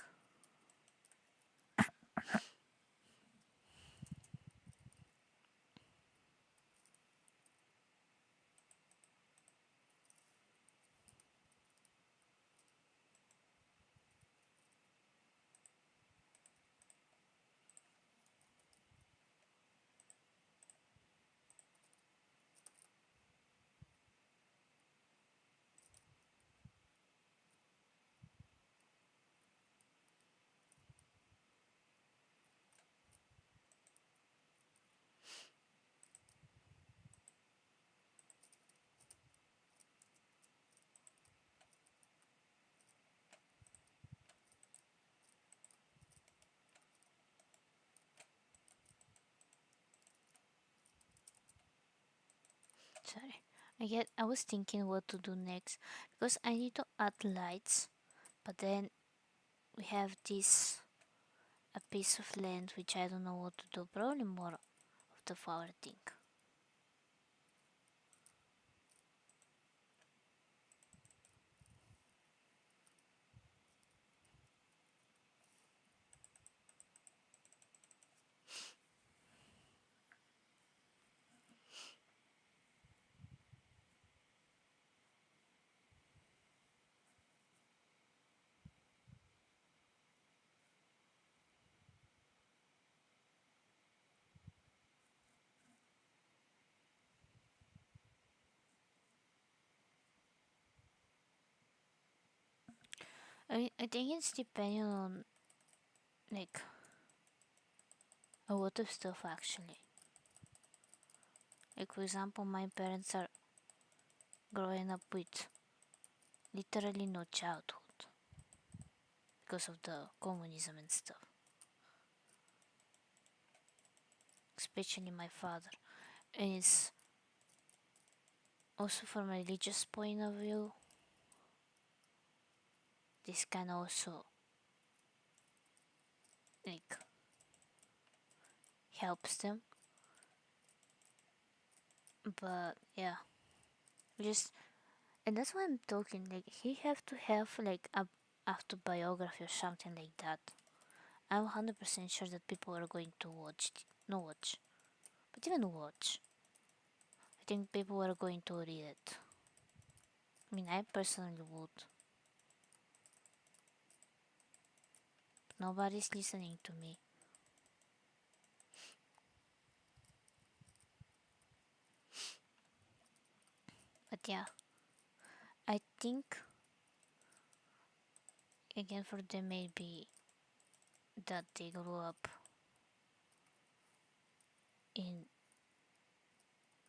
Speaker 1: Sorry. I was thinking what to do next because I need to add lights, but then we have this a piece of land which I don't know what to do. Probably more of the flower thing. I think it's depending on like a lot of stuff actually. Like for example, my parents are growing up with literally no childhood. because of the communism and stuff. Especially my father. And it's also from a religious point of view, this can also like helps them. But yeah, just and that's why I'm talking. Like he have to have like a autobiography or something like that. I'm 100% sure that people are going to watch, no watch, but even watch. I think people are going to read it. I mean, I personally would. But nobody's listening to me. But yeah, I think again for them maybe that they grew up in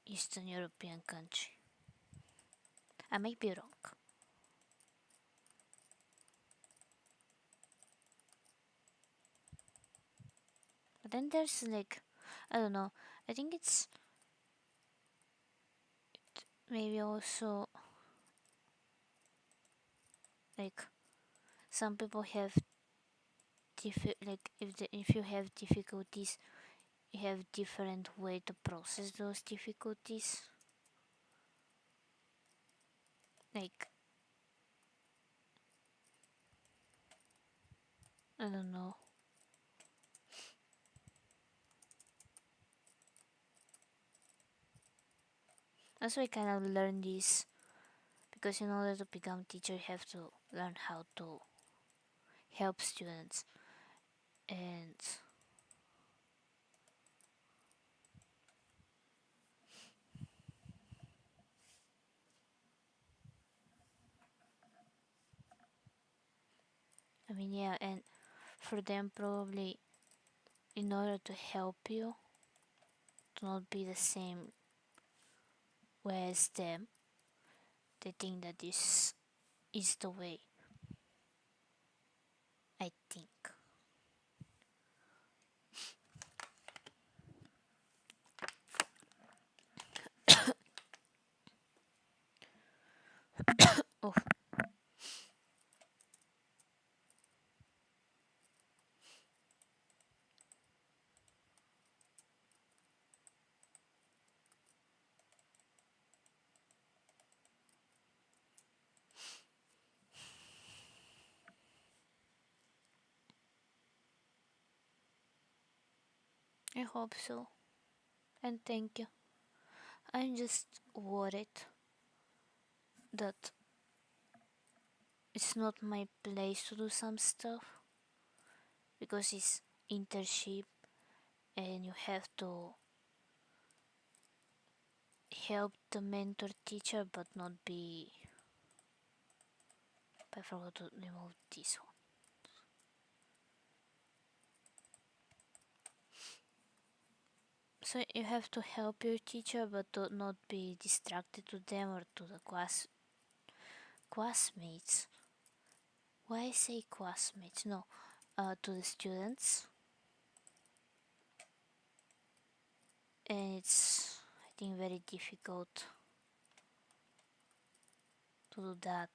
Speaker 1: Eastern European country. I may be wrong. But then there's like, I don't know. I think it's maybe also like some people have like if you have difficulties, you have different way to process those difficulties. Like I don't know. That's why I kind of learn this because in order to become teacher, you have to learn how to help students and I mean yeah and for them probably in order to help you to not be the same way as them, they think that this is the way. I think. Oh, I hope so. And thank you. I'm just worried that it's not my place to do some stuff because it's internship and you have to help the mentor teacher but not be. I forgot to remove this one. So you have to help your teacher but to not be distracted to them or to the classmates. Why I say classmates? No, to the students. And it's I think very difficult to do that.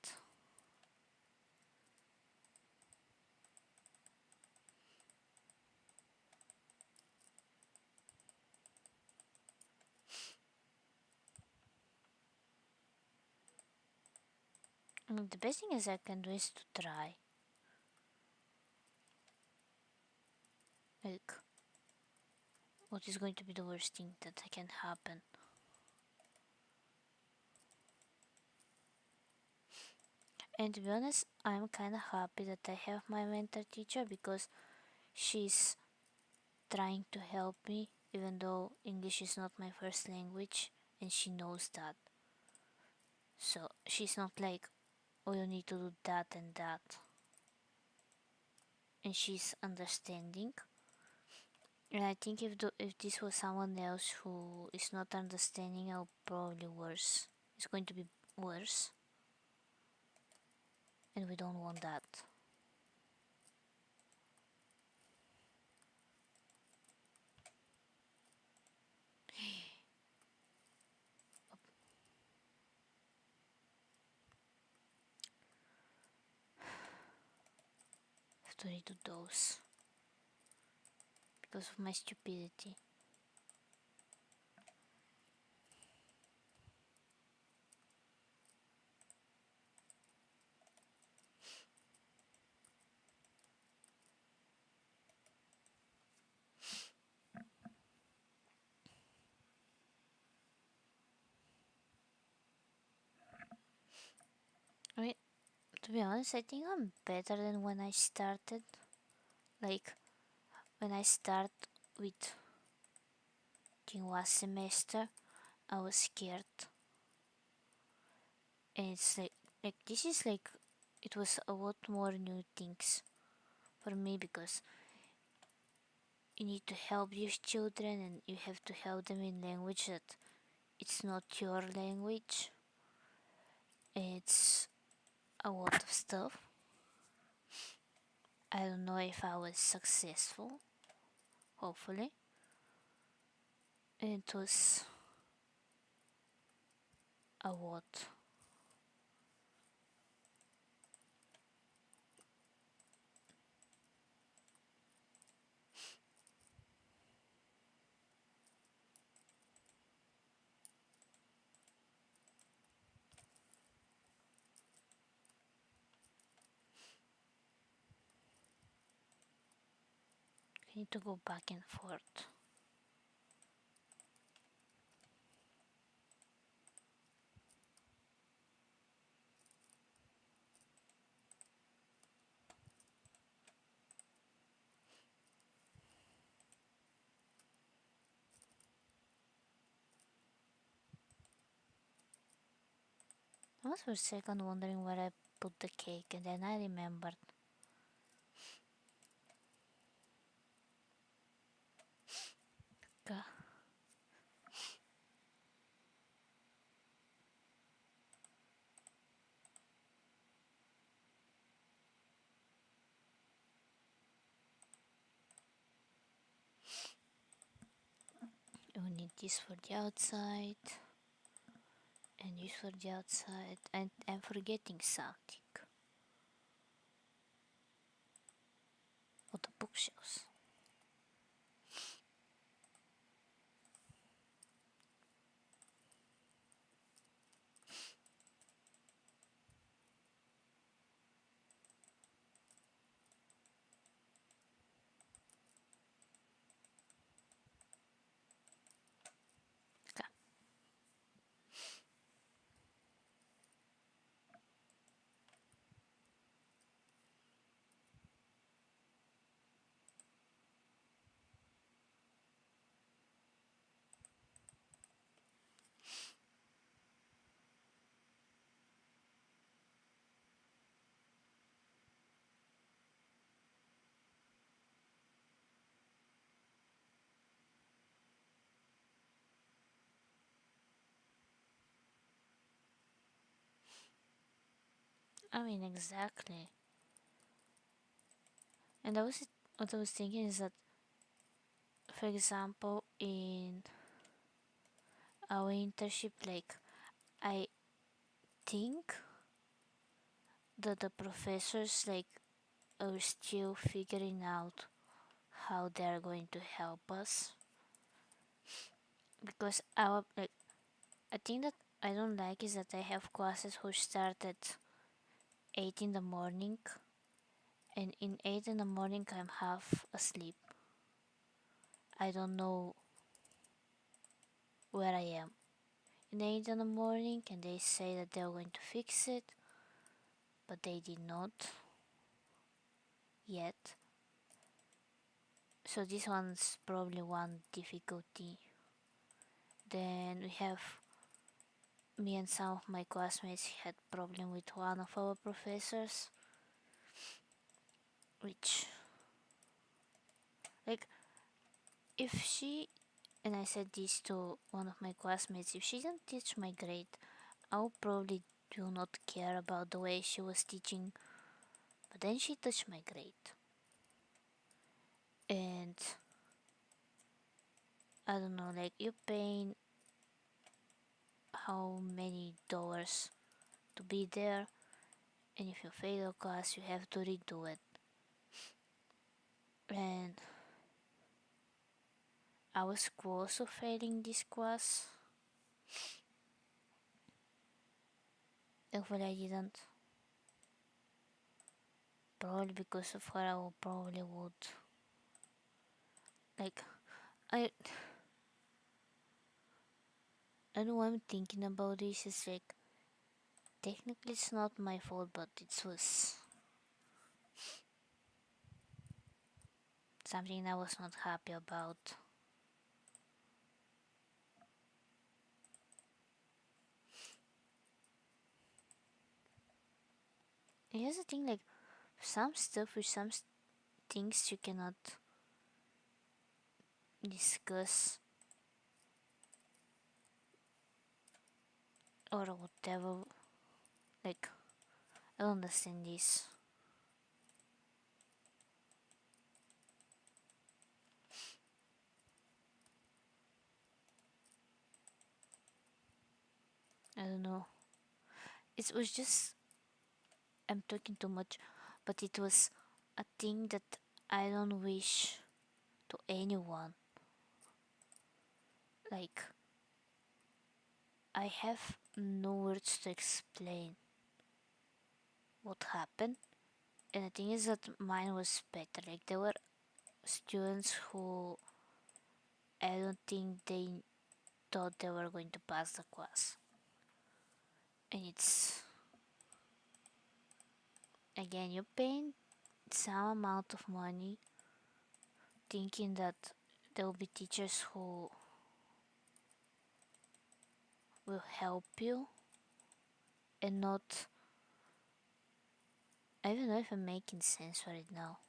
Speaker 1: I mean, the best thing is I can do is to try. Like, what is going to be the worst thing that can happen? And to be honest, I'm kind of happy that I have my mentor teacher because she's trying to help me, even though English is not my first language, and she knows that. So she's not like, oh, you need to do that and that. And she's understanding. And I think if this was someone else who is not understanding, I'll probably worse. It's going to be worse, and we don't want that. to redo those because of my stupidity. I mean, to be honest, I think I'm better than when I started. Like, when I start with last semester, I was scared. And it's like this is like, it was a lot more new things for me because you need to help these children and you have to help them in language that it's not your language. It's a lot of stuff. I don't know if I was successful, hopefully. And it was a lot. I need to go back and forth. I was for a second wondering where I put the cake and then I remembered. Gah. You need this for the outside and this for the outside, and I'm forgetting something. Oh, the bookshelves. Okay. I mean, exactly. And what I was thinking is that, for example, in our internship, like, I think that the professors, like, are still figuring out how they're going to help us. Because our, like, I think that I don't like is that I have classes who start at 8 in the morning, and in 8 in the morning I'm half asleep. I don't know where I am. In 8 in the morning, and they say that they're going to fix it, but they did not yet. So this one's probably one difficulty. Then we have me and some of my classmates had problem with one of our professors, which, like, if she, and I said this to one of my classmates, if she didn't teach my grade, I would probably do not care about the way she was teaching, but then she touched my grade. And I don't know, like, you're paying how many dollars to be there, and if you fail a class, you have to redo it. and I was close to failing this class. Thankfully I didn't. Probably because of her I probably would. Like, I I know I'm thinking about this, it's like, technically it's not my fault, but it was something I was not happy about. And here's the thing, like, some stuff with some things you cannot discuss or whatever. Like, I don't understand this. I don't know. It was just, I'm talking too much, but it was a thing that I don't wish to anyone. Like, I have no words to explain what happened. And the thing is that mine was better. Like, there were students who I don't think they thought they were going to pass the class. And it's, again, you're paying some amount of money thinking that there will be teachers who will help you and not. I don't know if I'm making sense right now.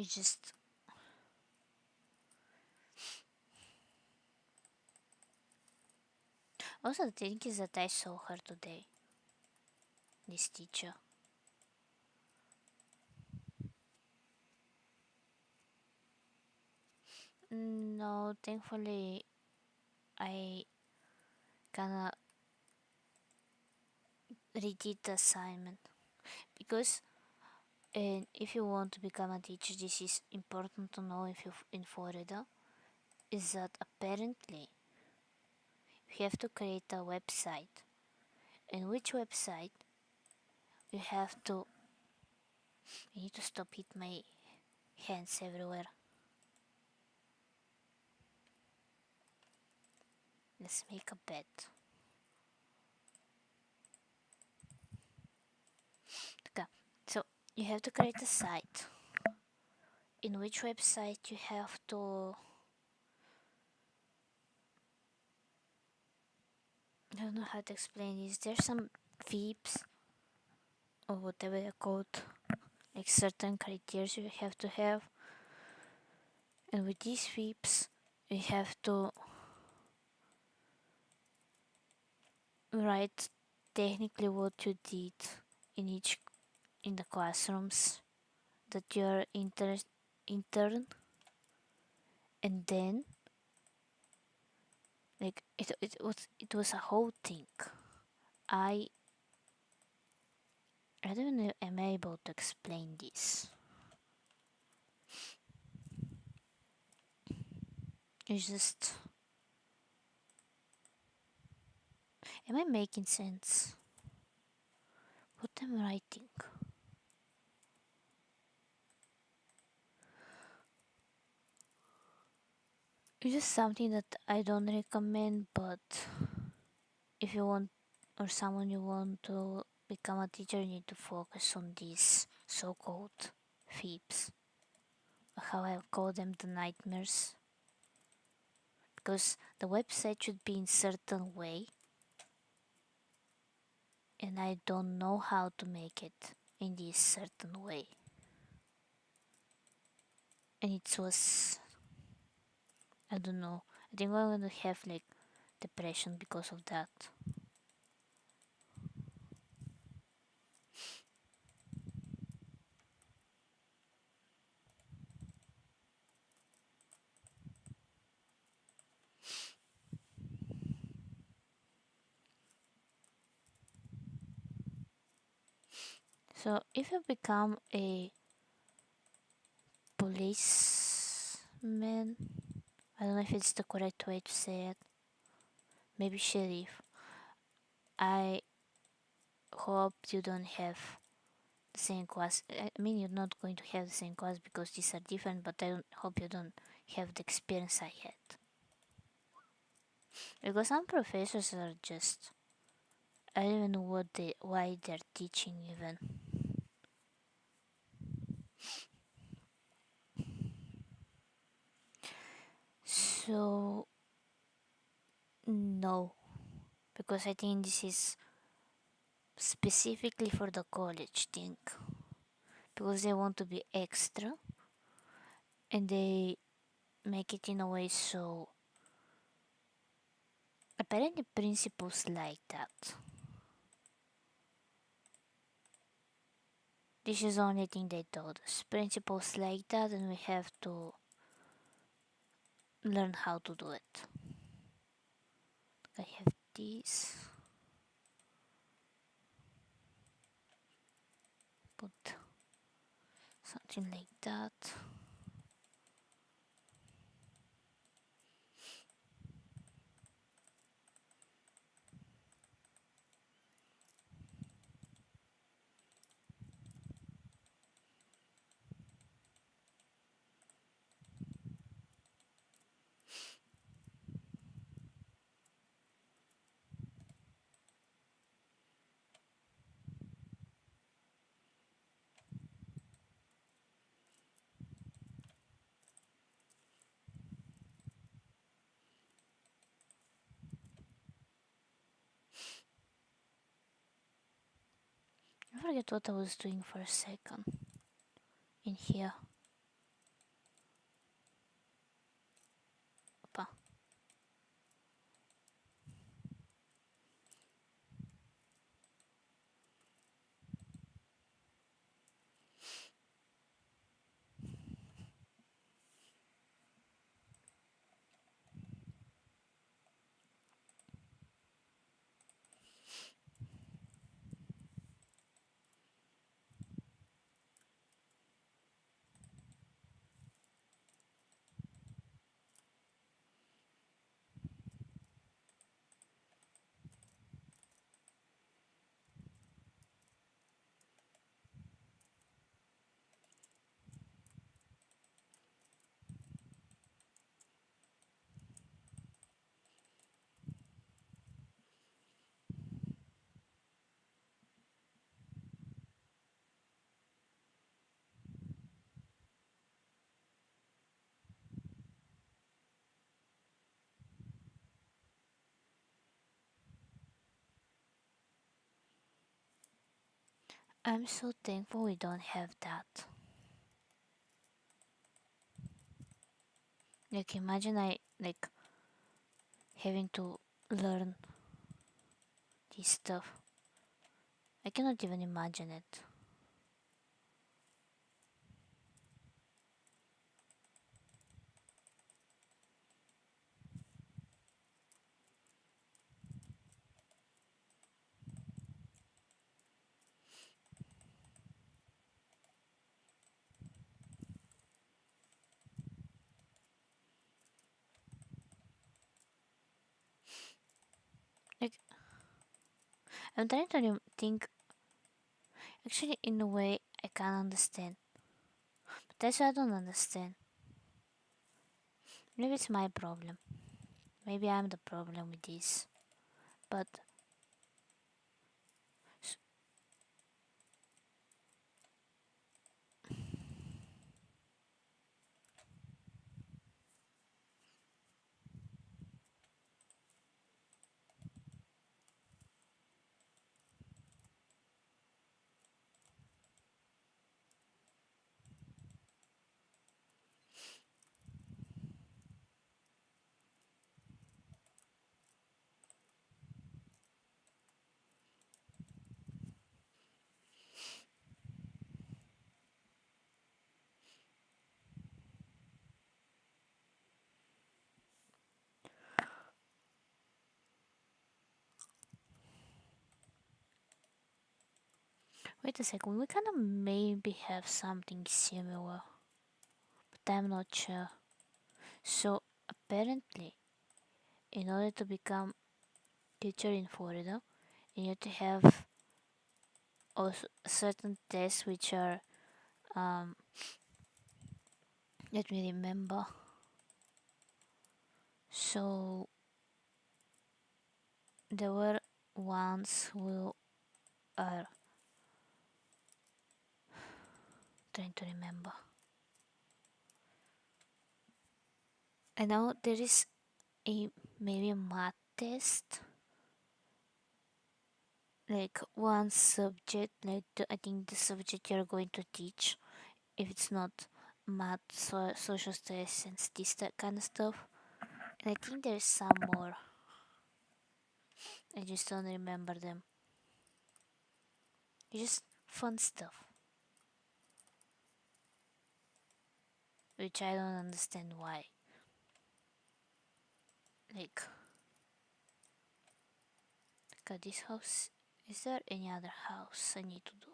Speaker 1: It's just, also the thing is that I saw her today, this teacher. No, thankfully I kinda redid the assignment because if you want to become a teacher, this is important to know if you're in Florida, is that apparently you have to create a website. And which website you have to. I need to stop hit my hands everywhere. Let's make a bet. Okay, so you have to create a site. In which website you have to. I don't know how to explain this. There's some VIPs or whatever they're called, like certain criteria you have to have, and with these VIPs you have to write technically what you did in the classrooms that you're intern, and then like it was a whole thing. I I don't know, am I able to explain this? It's just, am I making sense? What am I writing? It's just something that I don't recommend, but if you want, or someone you want to become a teacher, you need to focus on these so-called FIPs. How I call them, the nightmares. Because the website should be in certain way, and I don't know how to make it in this certain way. And it was, I don't know, I think I'm gonna have like depression because of that. So if you become a policeman, I don't know if it's the correct way to say it, maybe sheriff. I hope you don't have the same class. I mean, you're not going to have the same class because these are different, but I don't hope you don't have the experience I had. Because some professors are just, I don't even know why they're teaching even. So no, because I think this is specifically for the college thing, because they want to be extra and they make it in a way so apparently principals like that. This is the only thing they told us. Principals like that, and we have to learn how to do it. I have this. Put something like that. I forget what I was doing for a second in here. Opa. I'm so thankful we don't have that. Like imagine I like having to learn this stuff. I cannot even imagine it. Like I'm trying to think. Actually, in a way, I can understand, but that's why I don't understand. Maybe it's my problem. Maybe I'm the problem with this. But Wait a second, we kind of maybe have something similar, but I'm not sure. So apparently, in order to become teacher in Florida, you need to have also certain tests which are let me remember. So there were ones who are trying to remember. I know there is a maybe a math test, like one subject, like I think the subject you're going to teach, if it's not math, social studies, and that kind of stuff. And I think there's some more. I just don't remember them. It's just fun stuff, which I don't understand why. Like, at this house, is there any other house I need to do?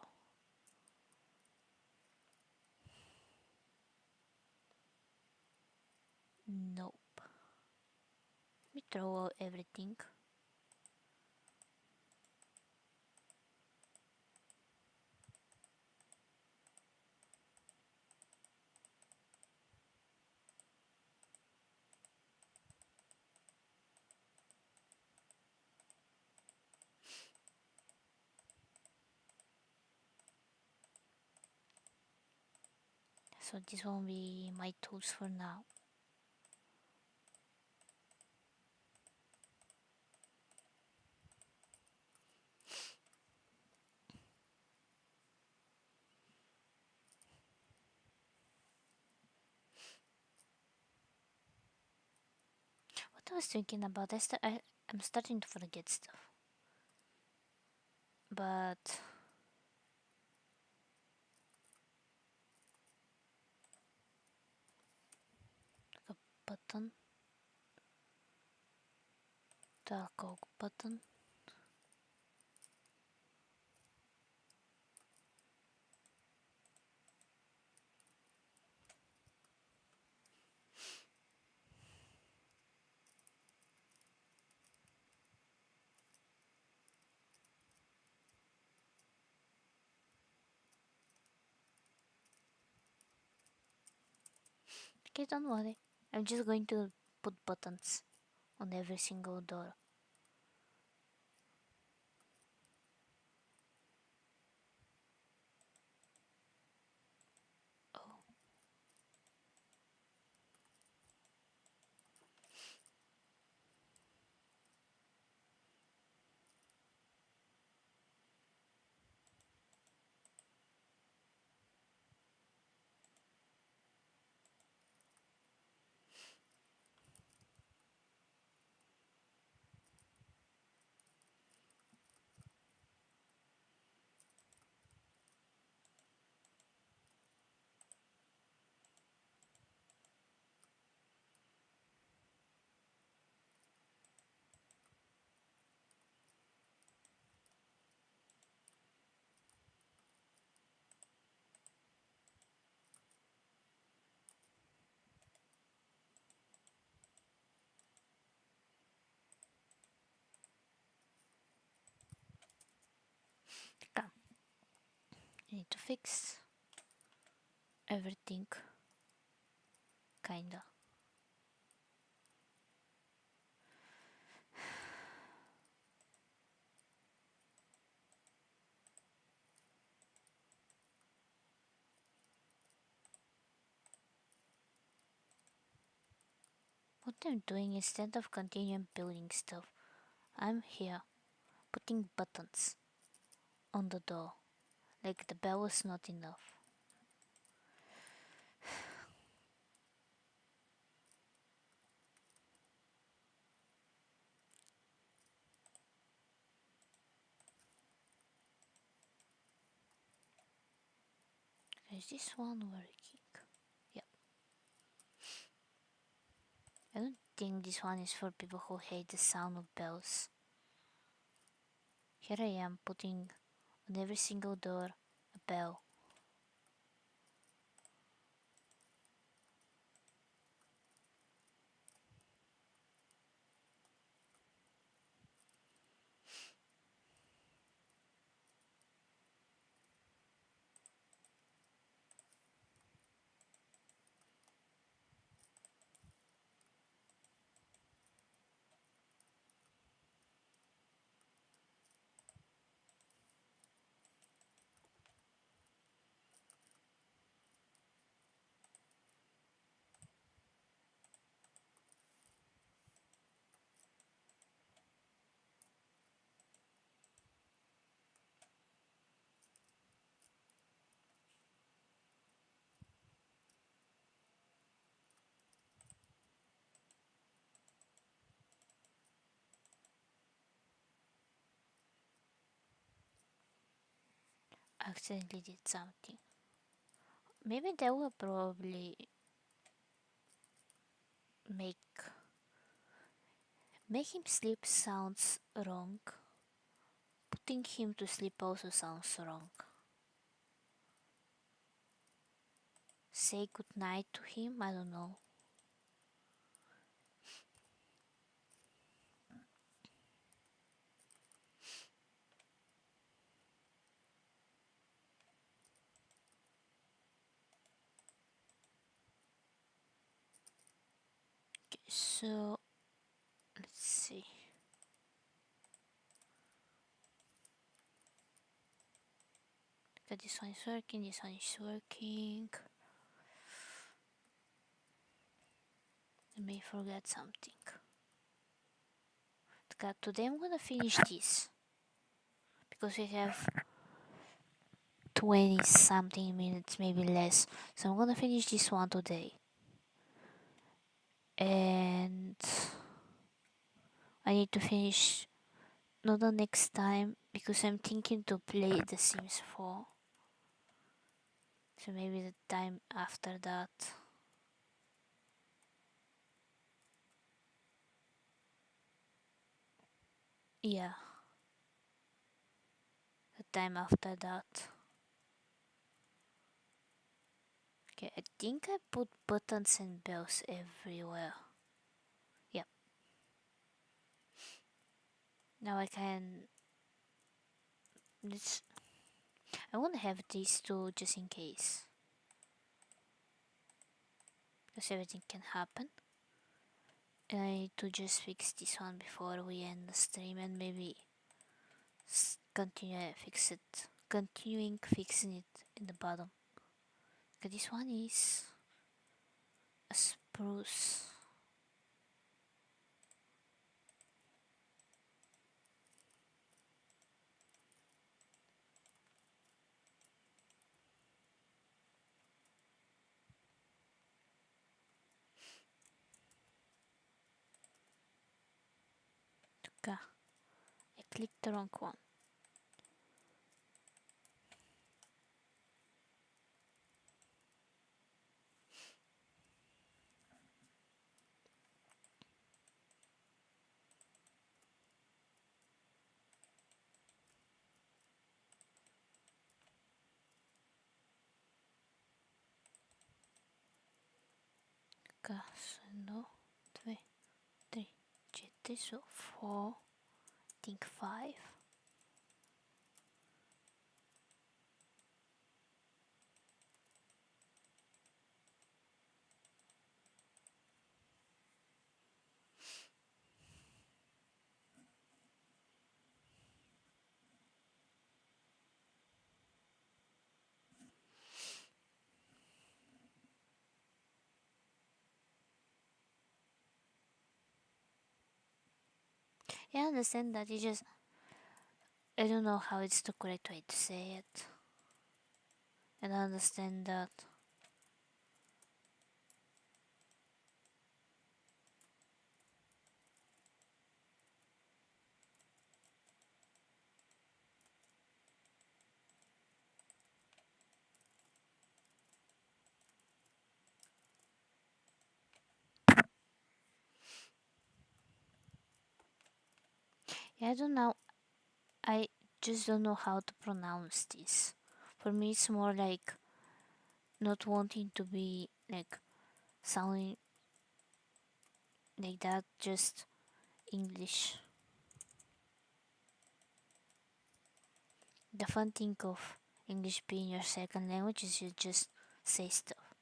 Speaker 1: Nope. Let me throw out everything. So this won't be my tools for now. What I was thinking about, I'm starting to forget stuff. But a button, the Coke button. Okay, don't worry. I'm just going to put buttons on every single door. Oh, come. I need to fix everything. Kinda. What I'm doing instead of continuing building stuff, I'm here putting buttons on the door. Like the bell is not enough. Is this one working? Yep. I don't think this one is for people who hate the sound of bells. Here I am putting on every single door bell. Accidentally did something. Maybe that will probably make him sleep sounds wrong. Putting him to sleep also sounds wrong. Say good night to him, I don't know. Okay, so let's see. Okay, this one is working, this one is working. I may forget something. Okay, today I'm gonna finish this. Because we have 20 something minutes, maybe less. So I'm gonna finish this one today. And I need to finish not the next time because I'm thinking to play The Sims 4. So maybe the time after that. Yeah. The time after that. Okay, I think I put buttons and bells everywhere. Yep. Now I can... I want to have these two just in case. Because everything can happen. And I need to just fix this one before we end the stream and maybe continuing fixing it in the bottom. Okay, this one is a spruce. Okay, I clicked the wrong one. Okay, so no, 2, 3, 4, so 4, I think 5. Yeah, I understand that, I don't know how it's the correct way to say it. And I understand that. Yeah, I don't know. I just don't know how to pronounce this. For me, it's more like not wanting to be like sounding like that, just English. The fun thing of English being your second language is you just say stuff.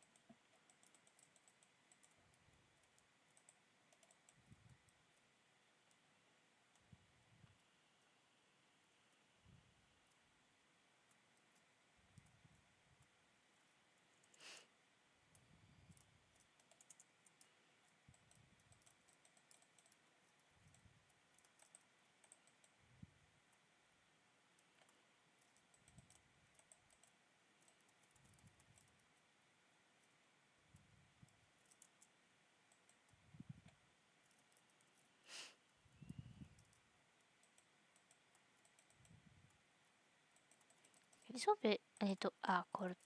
Speaker 1: This will be a little awkward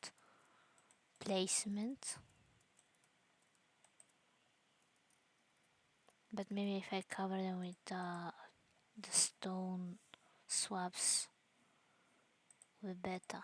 Speaker 1: placement, but maybe if I cover them with the stone swabs will be better.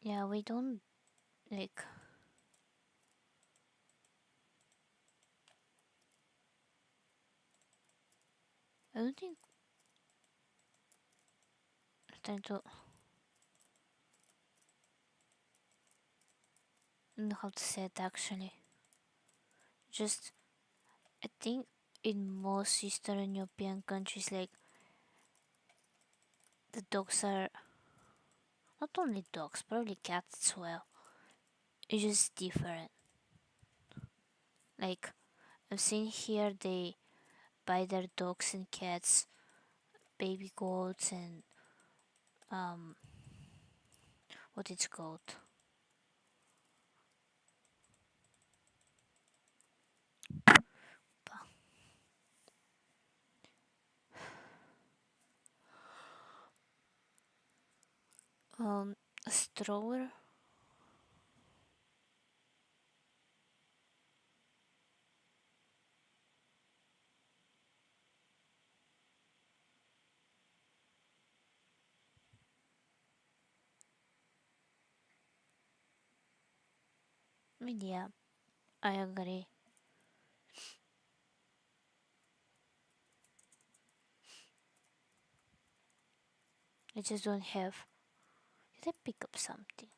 Speaker 1: Yeah, we don't like. I don't think. I'm trying to. I don't know how to say it actually. Just, I think in most Eastern European countries, like the dogs are not only dogs, probably cats as well. It's just different. Like I've seen here, they buy their dogs and cats baby goats and um what it's called, a stroller. I mean, yeah, I agree. I just don't have. Did I pick up something?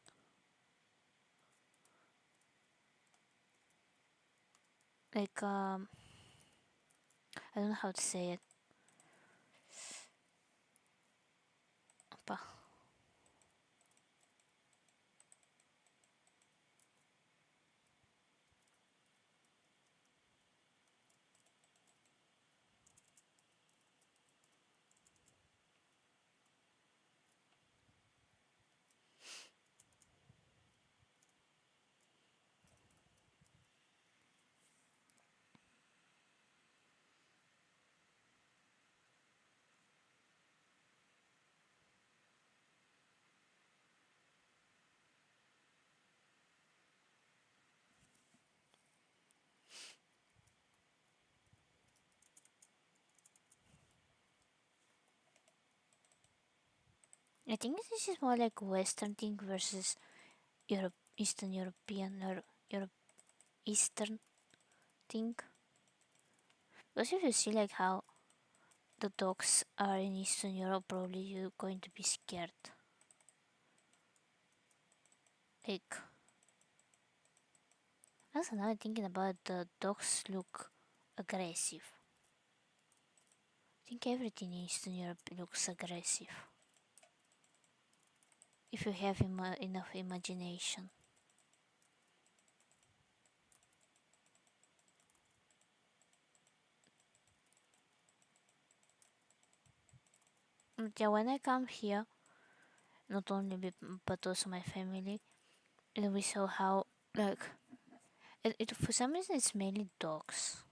Speaker 1: Like I don't know how to say it. Pa. I think this is more like Western thing versus Europe, Eastern European or Europe Eastern thing. Because if you see like how the dogs are in Eastern Europe, probably you're going to be scared. Like, also now I'm thinking about the dogs look aggressive. I think everything in Eastern Europe looks aggressive. If you have enough imagination. But yeah, when I come here, not only but also my family, and we saw how like it for some reason it's mainly dogs.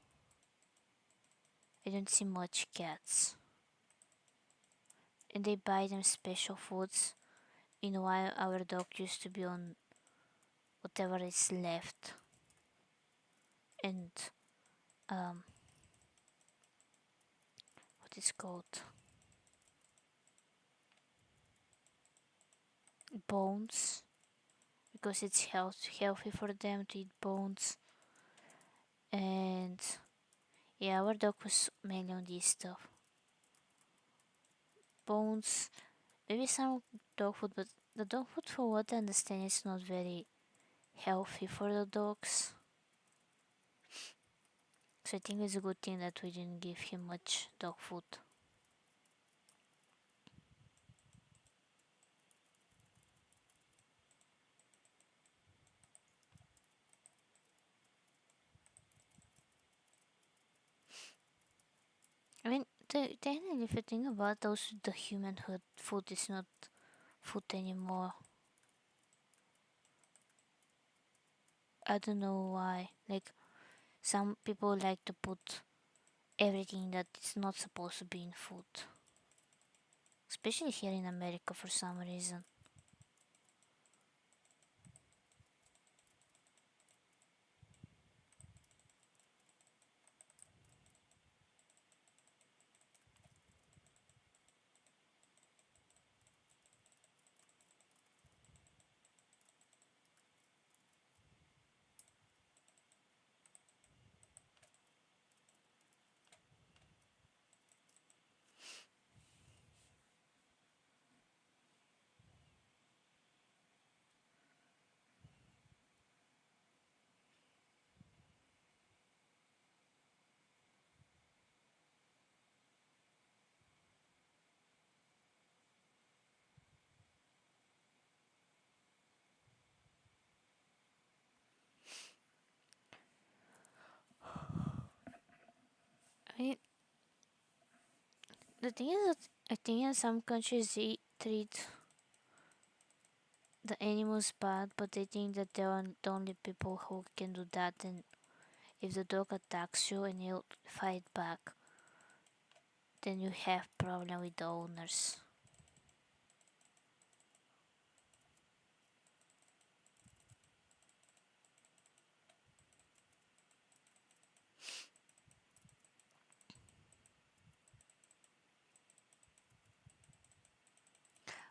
Speaker 1: I don't see much cats, and they buy them special foods. You know, why our dog used to be on whatever is left, and um, what is called bones, because it's healthy for them to eat bones. And yeah, our dog was mainly on this stuff, bones, maybe some dog food, but the dog food, for what I understand, is not very healthy for the dogs. So I think it's a good thing that we didn't give him much dog food. I mean, technically, if you think about those, the human food is not food anymore. I don't know why. Like, some people like to put everything that is not supposed to be in food, especially here in America for some reason. I mean, the thing is that I think in some countries they treat the animals bad, but they think that they are the only people who can do that. And if the dog attacks you and you fight back, then you have problem with the owners.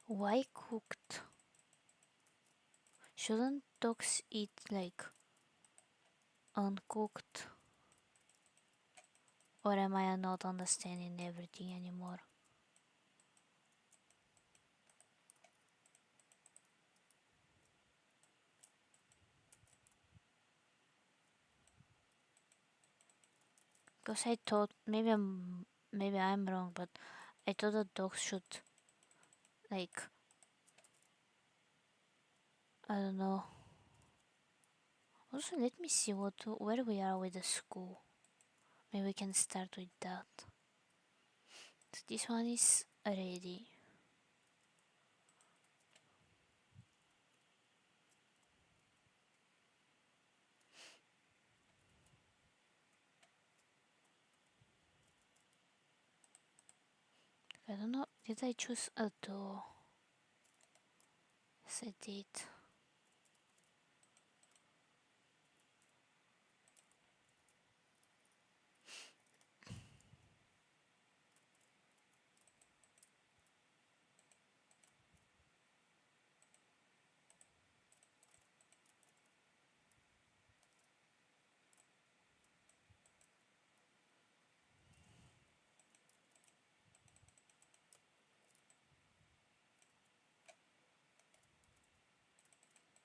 Speaker 1: Why cooked? Shouldn't dogs eat like uncooked? Or am I not understanding everything anymore? Because I thought maybe I'm wrong, but I thought that dogs should like, I don't know. Also, let me see where we are with the school. Maybe we can start with that. So this one is ready. I don't know. Did I choose a door? Yes, I did.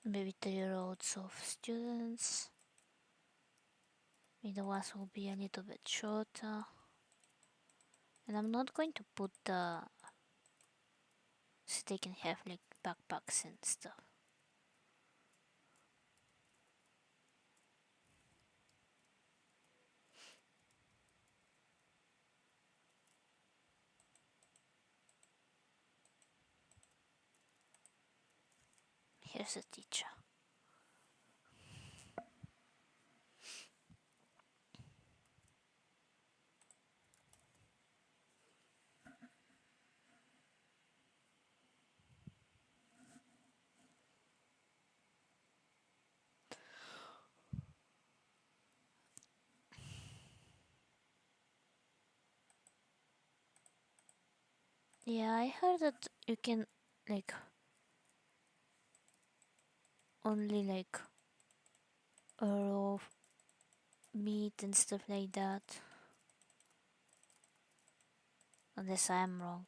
Speaker 1: Maybe 3 rows of students. Maybe the ones will be a little bit shorter. And I'm not going to put the so they can have like backpacks and stuff. Here's a teacher. Yeah, I heard that you can like only like raw meat and stuff like that. Unless I'm wrong.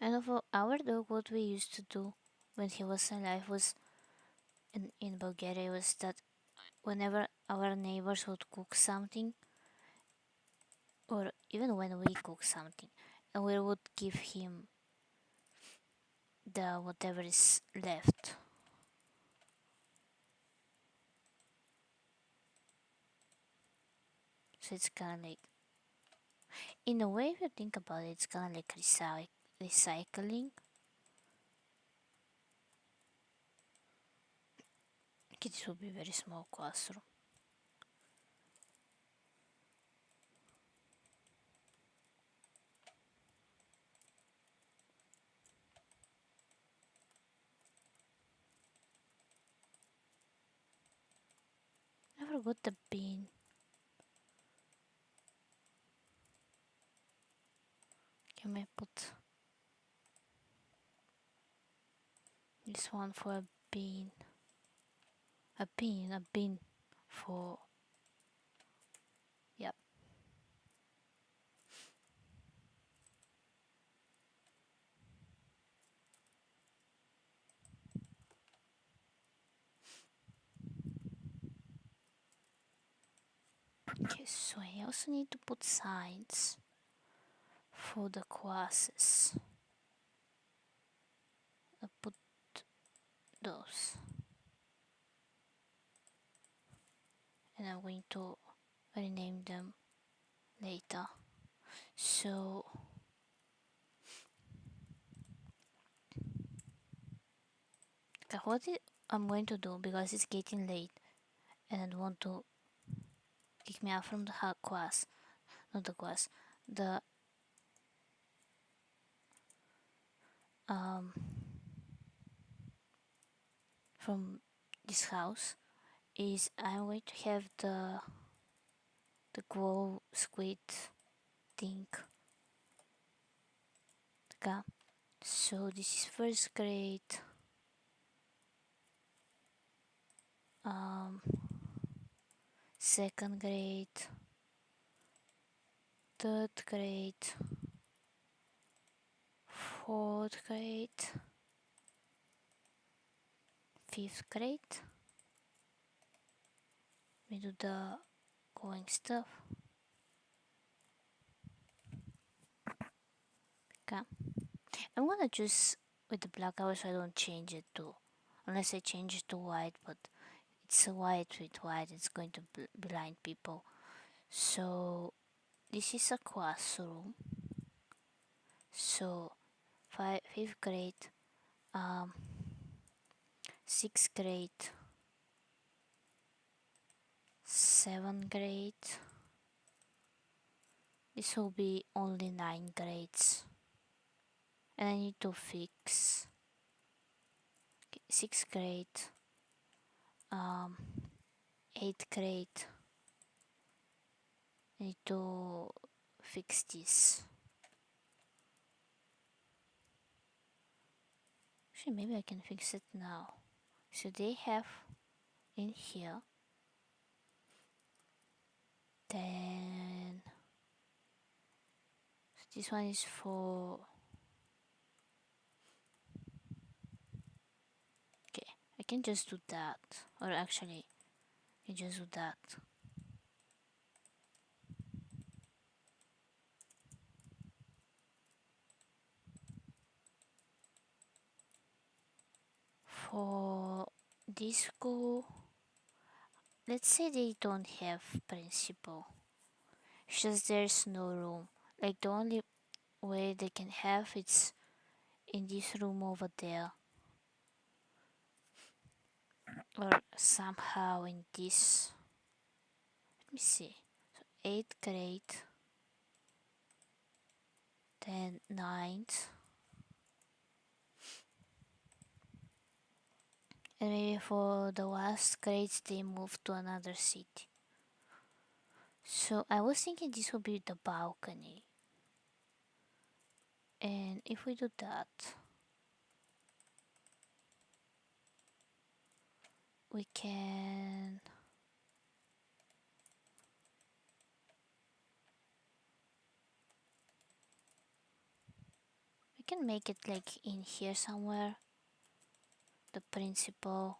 Speaker 1: And for our dog, what we used to do when he was alive was in Bulgaria was that whenever our neighbors would cook something, or even when we cook something, and we would give him the whatever is left. So it's kind of like, in a way, if you think about it, it's kind of like recycling. Okay, this will be a very small classroom. I forgot the bin. Can I put this one for a bin? A bin for. Yep. Okay, so I also need to put signs for the classes. I put those. And I'm going to rename them later. So okay, I'm going to do, because it's getting late and I don't want to kick me out from the class, not the class, the from this house, is I'm going to have the glow squid thing. Okay, so this is first grade. Second grade, third grade, fourth grade, fifth grade. We do the going stuff. Okay, I'm gonna choose with the black hours so I don't change it to, unless I change it to white, but it's white with white, it's going to blind people. So this is a classroom. So fifth grade, sixth grade, seventh grade. This will be only 9 grades. And I need to fix 6th grade, 8th grade. I need to fix this. Actually, maybe I can fix it now. So they have in here, then so this one is for, okay, I can just do that, or actually I can just do that. For this school, let's say they don't have principal, it's just there's no room. Like the only way they can have it's in this room over there, or somehow in this. Let me see. So 8th grade, then 9th, and maybe for the last grades they move to another city. So I was thinking this would be the balcony, and if we do that, we can make it like in here somewhere, the principal.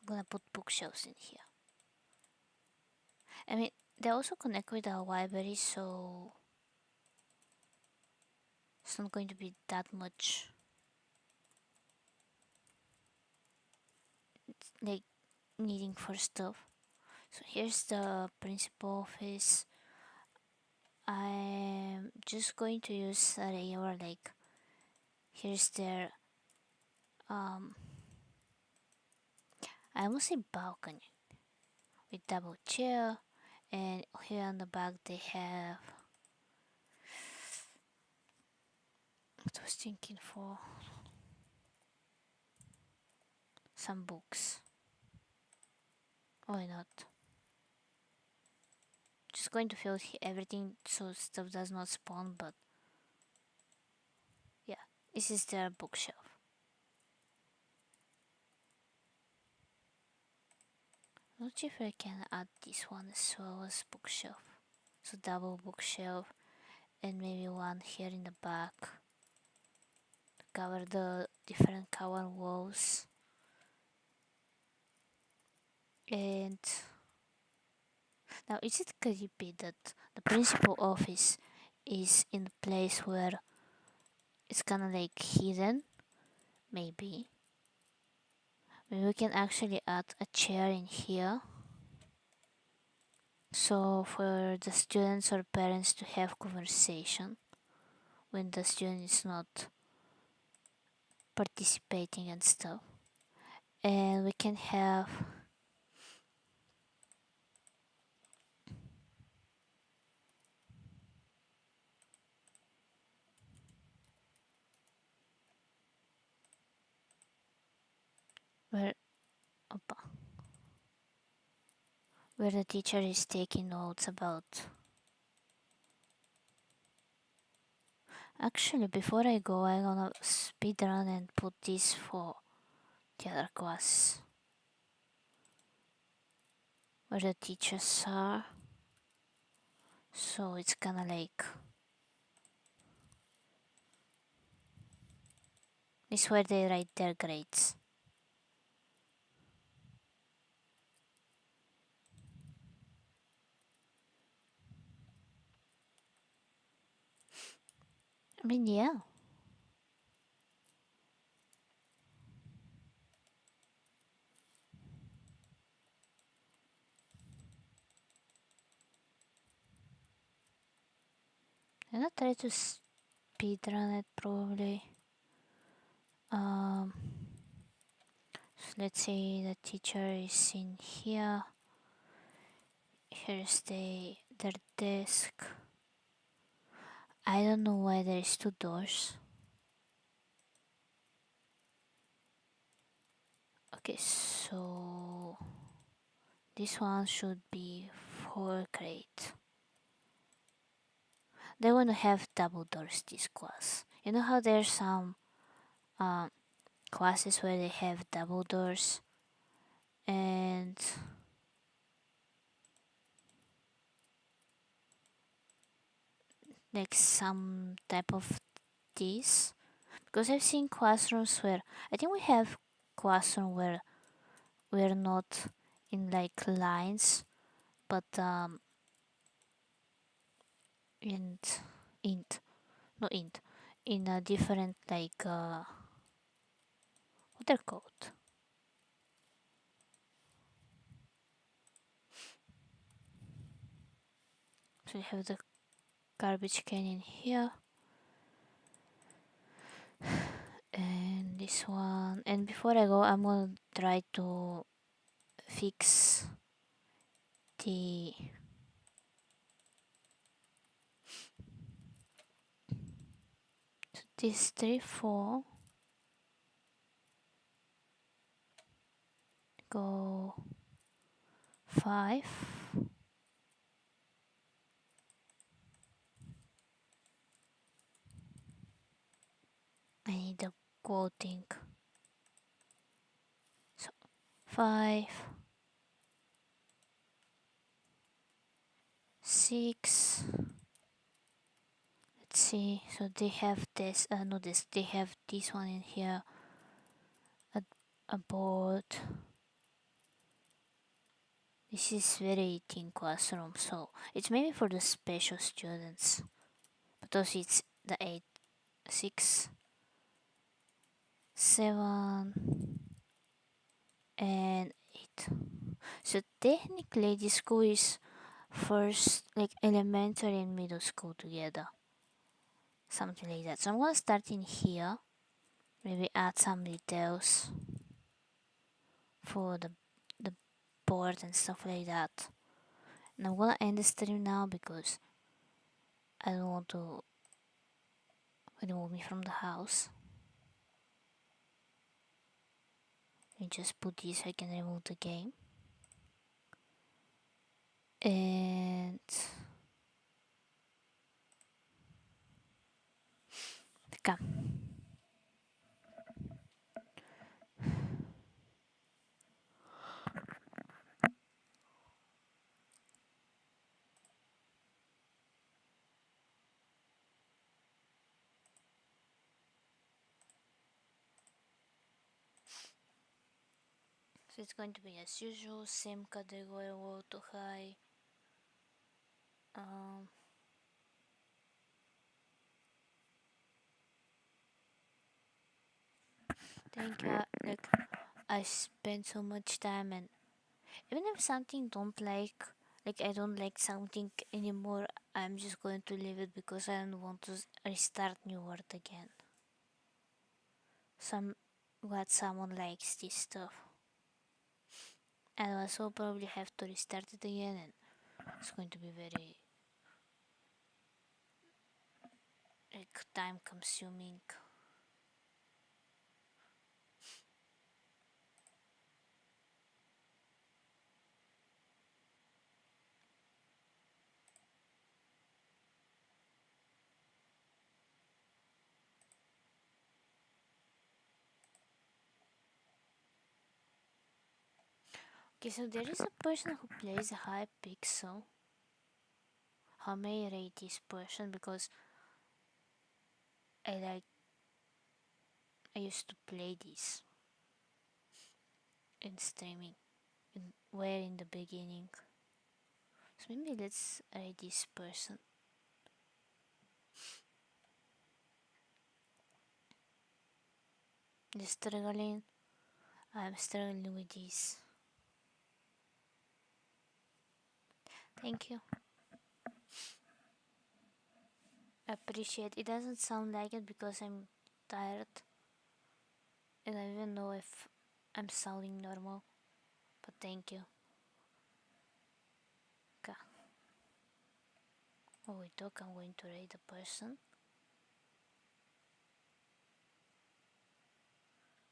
Speaker 1: I'm gonna put bookshelves in here. I mean, they also connect with the library, so it's not going to be that much like needing for stuff. So here's the principal office. I'm just going to use a regular, like here's their I almost say balcony with double chair, and here on the back they have, what I was thinking, for some books. Why not? Just going to fill everything so stuff does not spawn, but yeah, this is their bookshelf. Not sure if I can add this one as well as bookshelf. So double bookshelf, and maybe one here in the back to cover the different color walls. And now, is it creepy that the principal office is in a place where it's kind of like hidden? Maybe. Maybe we can actually add a chair in here. So for the students or parents to have conversation when the student is not participating and stuff. And we can have where opa, where the teacher is taking notes about. Actually, before I go, I'm gonna speed run and put this for the other class where the teachers are. So it's kinda like this where they write their grades. I mean, yeah. I'm gonna try to speed run it probably. So let's say the teacher is in here. Here's their desk. I don't know why there is two doors. Okay, so this one should be 4 crate. They want to have double doors this class. You know how there's some classes where they have double doors and like some type of this? Because I've seen classrooms where I think we have classroom where we're not in like lines, but int int no int in a different like what they're called. So we have the garbage can in here and this one. And before I go, I'm gonna try to fix the this 3 4 go 5. I need the quoting. So 5 6. Let's see. So they have this. No, this. They have this one in here. A board. This is very thin classroom, so it's maybe for the special students. But also it's the 8, 6, 7, and 8. So technically this school is first like elementary and middle school together. Something like that. So I'm gonna start in here. Maybe add some details for the board and stuff like that. And I'm gonna end the stream now because I don't want to remove me from the house. And just put this, I can remove the game. And come. So it's going to be as usual, same category, low to high. Think like I spent so much time, and even if something don't like I don't like something anymore, I'm just going to leave it because I don't want to restart new word again. Glad someone likes this stuff. And I also probably have to restart it again, and it's going to be very like time consuming. Okay, so there is a person who plays Hypixel. How may I rate this person? Because I used to play this in streaming, where in the beginning. So maybe let's rate this person. I'm struggling with this. Thank you. Appreciate it. Doesn't sound like it because I'm tired. And I don't even know if I'm sounding normal. But thank you. Okay. While we talk, I'm going to rate the person.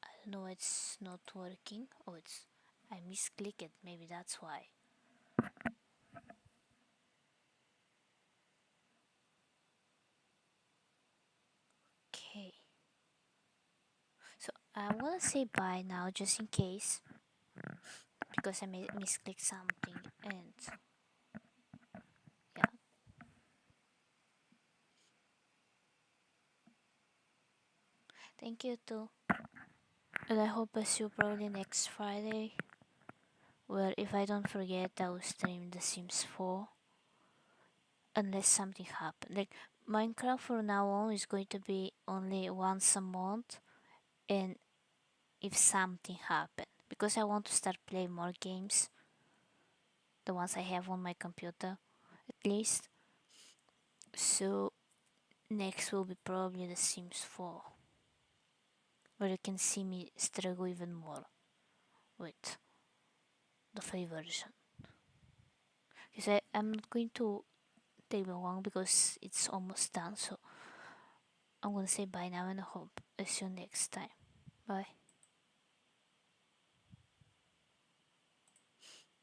Speaker 1: I No, it's not working. Oh, I misclicked it. Maybe that's why. Okay. So I'm gonna say bye now just in case because I misclicked something and yeah. Thank you too. And I hope I see you probably next Friday. Where if I don't forget I will stream The Sims 4. Unless something happens. Like Minecraft for now on is going to be only once a month and if something happens. Because I want to start playing more games. The ones I have on my computer at least. So next will be probably The Sims 4. Where you can see me struggle even more with the free version. Because I'm not going to take long because it's almost done. So I'm gonna say bye now and I hope I see you next time. Bye.